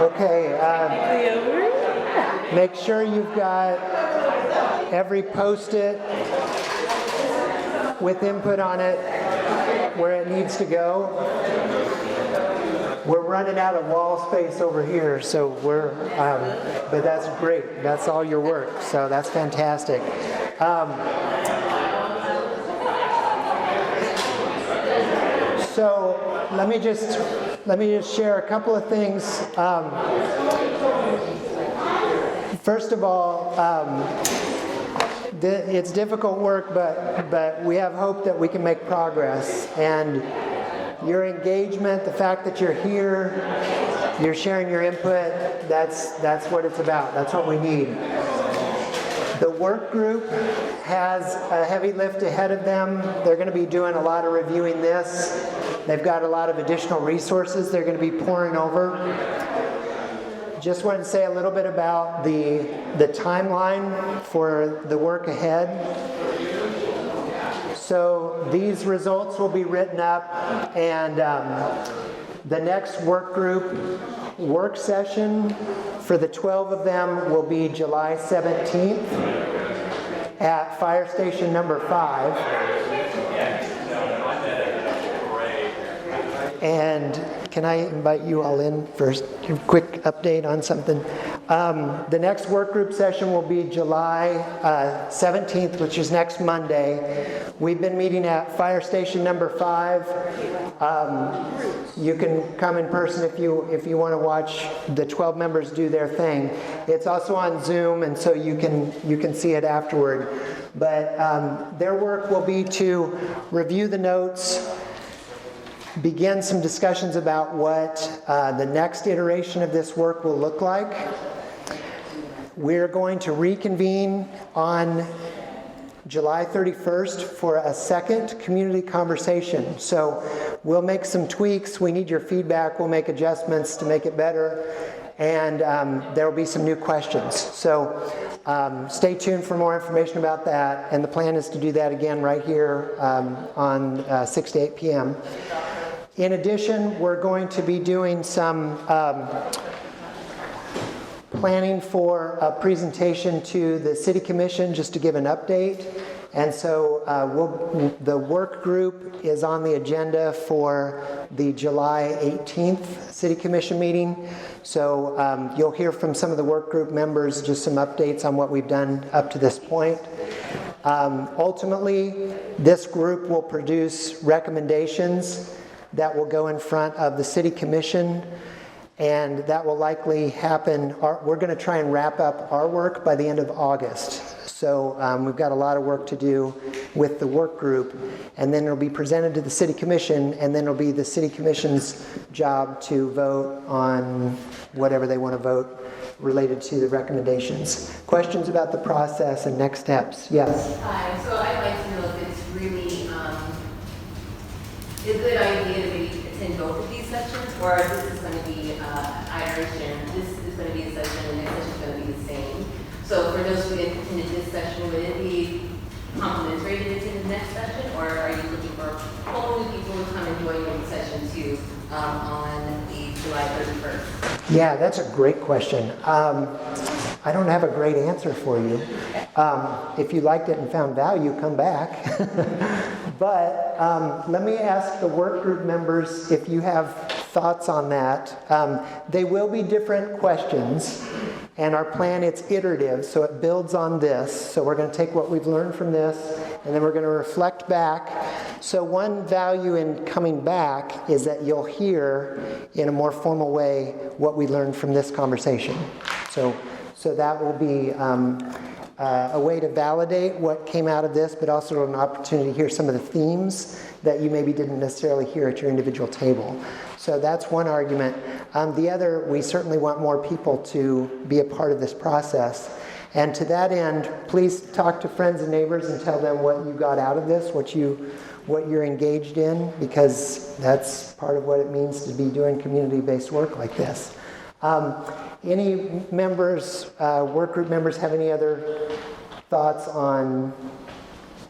Okay, make sure you've got every post-it with input on it where it needs to go. We're running out of wall space over here, so but that's great. That's all your work, so that's fantastic. So let me just share a couple of things. First of all, it's difficult work, but we have hope that we can make progress. And your engagement, the fact that you're here, you're sharing your input, that's what it's about. That's what we need. The work group has a heavy lift ahead of them. They're going to be doing a lot of reviewing this. They've got a lot of additional resources they're going to be pouring over. Just wanted to say a little bit about the timeline for the work ahead. So these results will be written up, and the next work group work session for the 12 of them will be July 17th at Fire Station number 5. And can I invite you all in for a quick update on something? The next work group session will be July 17th, which is next Monday. We've been meeting at Fire Station number 5. You can come in person if you want to watch the 12 members do their thing. It's also on Zoom, and so you can see it afterward. But their work will be to review the notes, begin some discussions about what the next iteration of this work will look like. We're going to reconvene on July 31st for a second community conversation. So we'll make some tweaks. We need your feedback. We'll make adjustments to make it better. And there will be some new questions. So stay tuned for more information about that. And the plan is to do that again right here on 6 to 8 p.m. In addition, we're going to be doing some planning for a presentation to the City Commission just to give an update. And so the work group is on the agenda for the July 18th City Commission meeting. So you'll hear from some of the work group members just some updates on what we've done up to this point. Ultimately, this group will produce recommendations that will go in front of the City Commission, and that will likely happen. We're going to try and wrap up our work by the end of August. So we've got a lot of work to do with the work group, and then it'll be presented to the City Commission, and then it'll be the City Commission's job to vote on whatever they want to vote related to the recommendations. Questions about the process and next steps? Yes? Hi, so I'd like to know if it's really a good idea to maybe attend both of these sessions, or this is going to be iteration, this is going to be a session, the next session is going to be the same. So for those who attended this session, would it be complimentary to attend the next session, or are you looking for whole new people to come and join in session 2 on the July 31st? Yeah, that's a great question. I don't have a great answer for you. If you liked it and found value, come back. But let me ask the work group members if you have thoughts on that. They will be different questions, and our plan, it's iterative, so it builds on this. So we're going to take what we've learned from this, and then we're going to reflect back. So one value in coming back is that you'll hear in a more formal way what we learned from this conversation. So that will be a way to validate what came out of this, but also an opportunity to hear some of the themes that you maybe didn't necessarily hear at your individual table. So that's one argument. The other, we certainly want more people to be a part of this process. And to that end, please talk to friends and neighbors and tell them what you got out of this, what you're engaged in, because that's part of what it means to be doing community-based work like this. Any members, work group members, have any other thoughts on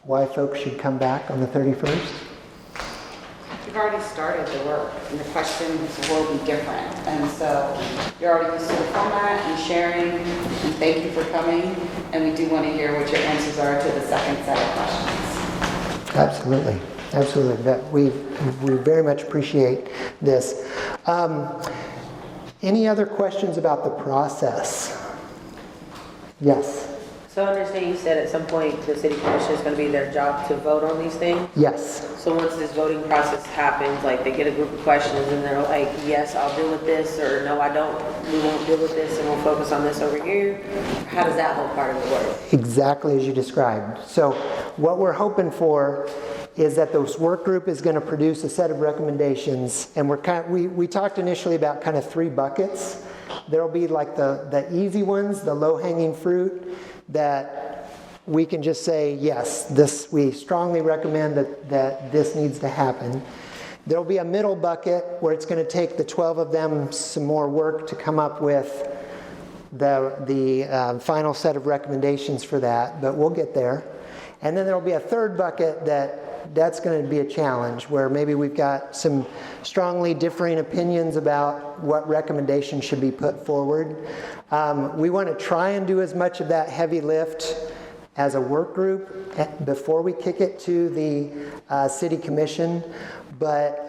why folks should come back on the 31st? You've already started the work, and the questions will be different. And so you're already used to the format and sharing, and thank you for coming. And we do want to hear what your answers are to the second set of questions. Absolutely. Absolutely. That we very much appreciate this. Any other questions about the process? Yes. So I understand you said at some point the city commission is going to be their job to vote on these things. Yes. So once this voting process happens, like they get a group of questions and they're like, yes, I'll deal with this, or no, I don't, we won't deal with this and we'll focus on this over here. How does that whole part of it work? Exactly as you described. So what we're hoping for is that this work group is going to produce a set of recommendations, and we talked initially about kind of 3 buckets. There'll be like the easy ones, the low-hanging fruit, that we can just say, yes, we strongly recommend that this needs to happen. There'll be a middle bucket where it's going to take the 12 of them some more work to come up with the final set of recommendations for that, but we'll get there. And then there'll be a third bucket that's going to be a challenge, where maybe we've got some strongly differing opinions about what recommendations should be put forward. We want to try and do as much of that heavy lift as a work group before we kick it to the city commission. But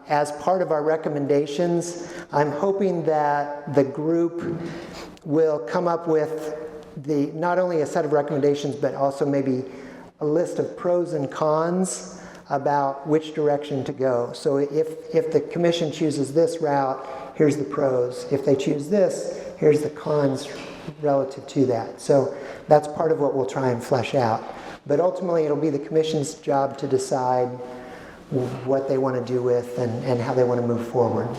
as part of our recommendations, I'm hoping that the group will come up with not only a set of recommendations, but also maybe a list of pros and cons about which direction to go. So if the commission chooses this route, here's the pros. If they choose this, here's the cons relative to that. So that's part of what we'll try and flesh out. But ultimately, it'll be the commission's job to decide what they want to do with and how they want to move forward.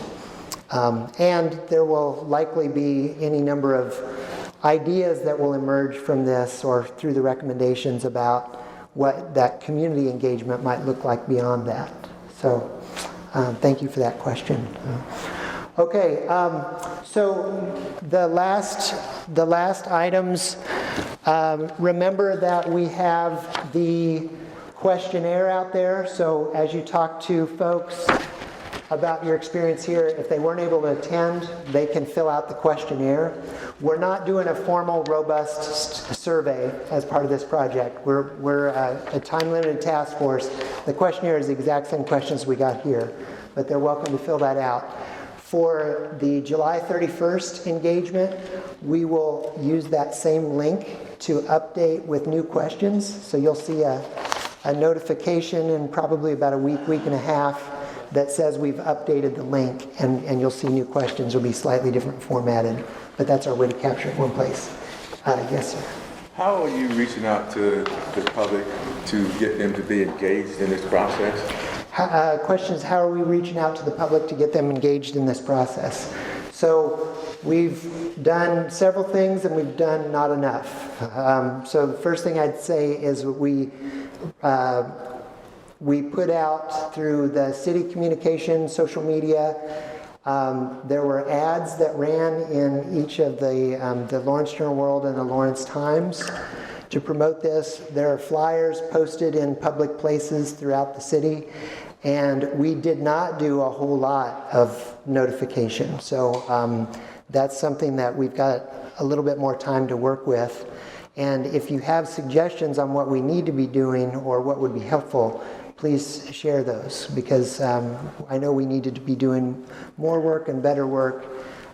And there will likely be any number of ideas that will emerge from this or through the recommendations about what that community engagement might look like beyond that. So thank you for that question. Okay, so the last items, remember that we have the questionnaire out there. So as you talk to folks about your experience here, if they weren't able to attend, they can fill out the questionnaire. We're not doing a formal, robust survey as part of this project. We're a time-limited task force. The questionnaire is the exact same questions we got here, but they're welcome to fill that out. For the July 31st engagement, we will use that same link to update with new questions. So you'll see a notification in probably about a week and a half that says we've updated the link, and you'll see new questions will be slightly different formatted, but that's our way to capture it in one place. Yes, sir. How are you reaching out to the public to get them to be engaged in this process? Question is, how are we reaching out to the public to get them engaged in this process? So we've done several things, and we've done not enough. So the first thing I'd say is we put out through the city communication, social media, There were ads that ran in each of the Lawrence Journal World and the Lawrence Times to promote this. There are flyers posted in public places throughout the city, and we did not do a whole lot of notification. So that's something that we've got a little bit more time to work with. And if you have suggestions on what we need to be doing or what would be helpful, please share those, because I know we needed to be doing more work and better work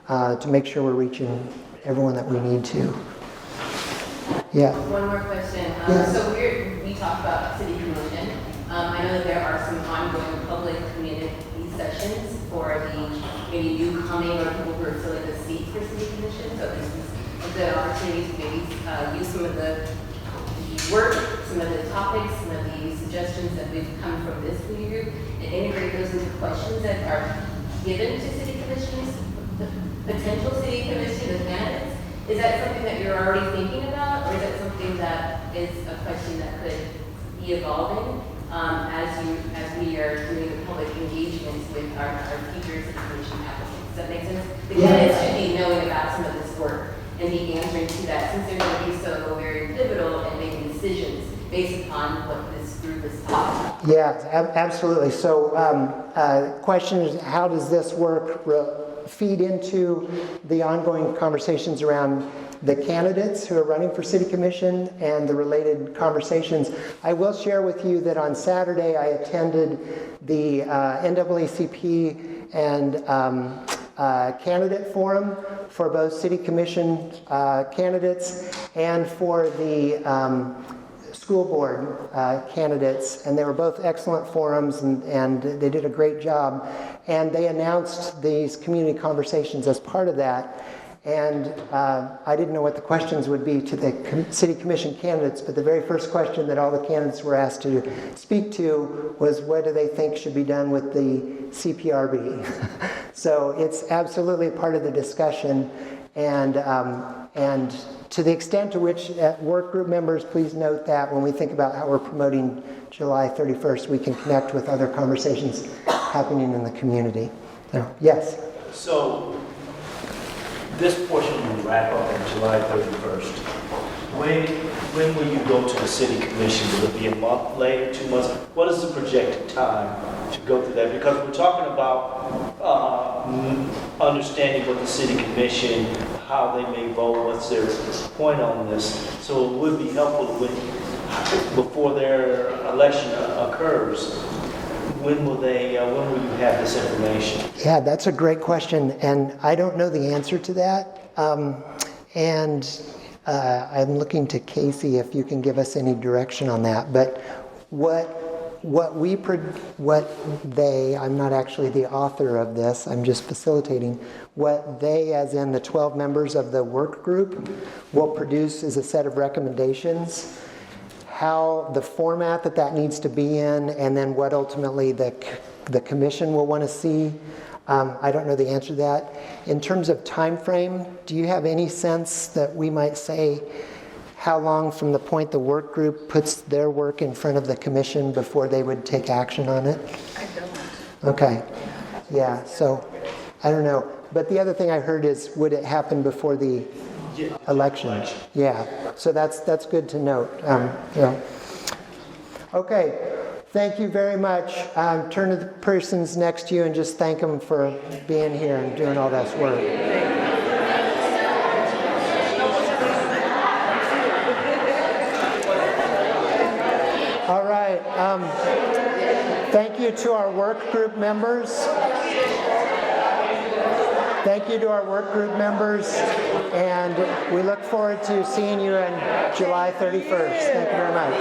to make sure we're reaching everyone that we need to. Yeah. One more question. Yes. So we talked about city commission. I know that there are some ongoing public community sessions for the maybe newcoming or people who are filling the seat for city commission. So this is a good opportunity to maybe use some of the work, some of the topics, some of the suggestions that we've come from this community group, and integrate those into questions that are given to city commissions, the potential city commission, the candidates. Is that something that you're already thinking about, or is that something that is a question that could be evolving as we are doing the public engagements with our future city commission applicants? Does that make sense? The candidates should be knowing about some of this work and be answering to that, since they're going to be so very pivotal and making decisions based upon what this group is talking about. Yeah, absolutely. So question is, how does this work feed into the ongoing conversations around the candidates who are running for city commission and the related conversations? I will share with you that on Saturday I attended the NAACP and candidate forum for both city commission candidates and for the school board candidates, and they were both excellent forums, and they did a great job. And they announced these community conversations as part of that. And I didn't know what the questions would be to the city commission candidates, but the very first question that all the candidates were asked to speak to was, what do they think should be done with the CPRB? So it's absolutely a part of the discussion. And to the extent to which work group members, please note that when we think about how we're promoting July 31st, we can connect with other conversations happening in the community. So, yes? So this portion will wrap up on July 31st. When will you go to the city commission? Will it be a month later, 2 months? What is the projected time to go through that? Because we're talking about understanding what the city commission, how they may vote, what's their point on this. So it would be helpful before their election occurs. When will you have this information? Yeah, that's a great question, and I don't know the answer to that. I'm looking to Casey if you can give us any direction on that. But I'm not actually the author of this, I'm just facilitating, what they, as in the 12 members of the work group, will produce is a set of recommendations, how the format that needs to be in, and then what ultimately the commission will want to see. I don't know the answer to that. In terms of time frame, do you have any sense that we might say how long from the point the work group puts their work in front of the commission before they would take action on it? I don't. Okay. Yeah, so I don't know. But the other thing I heard is, would it happen before the election? Yeah, so that's good to note. Yeah. Okay. Thank you very much. Turn to the persons next to you and just thank them for being here and doing all this work. All right. Thank you to our work group members. Thank you to our work group members. And we look forward to seeing you on July 31st. Thank you very much.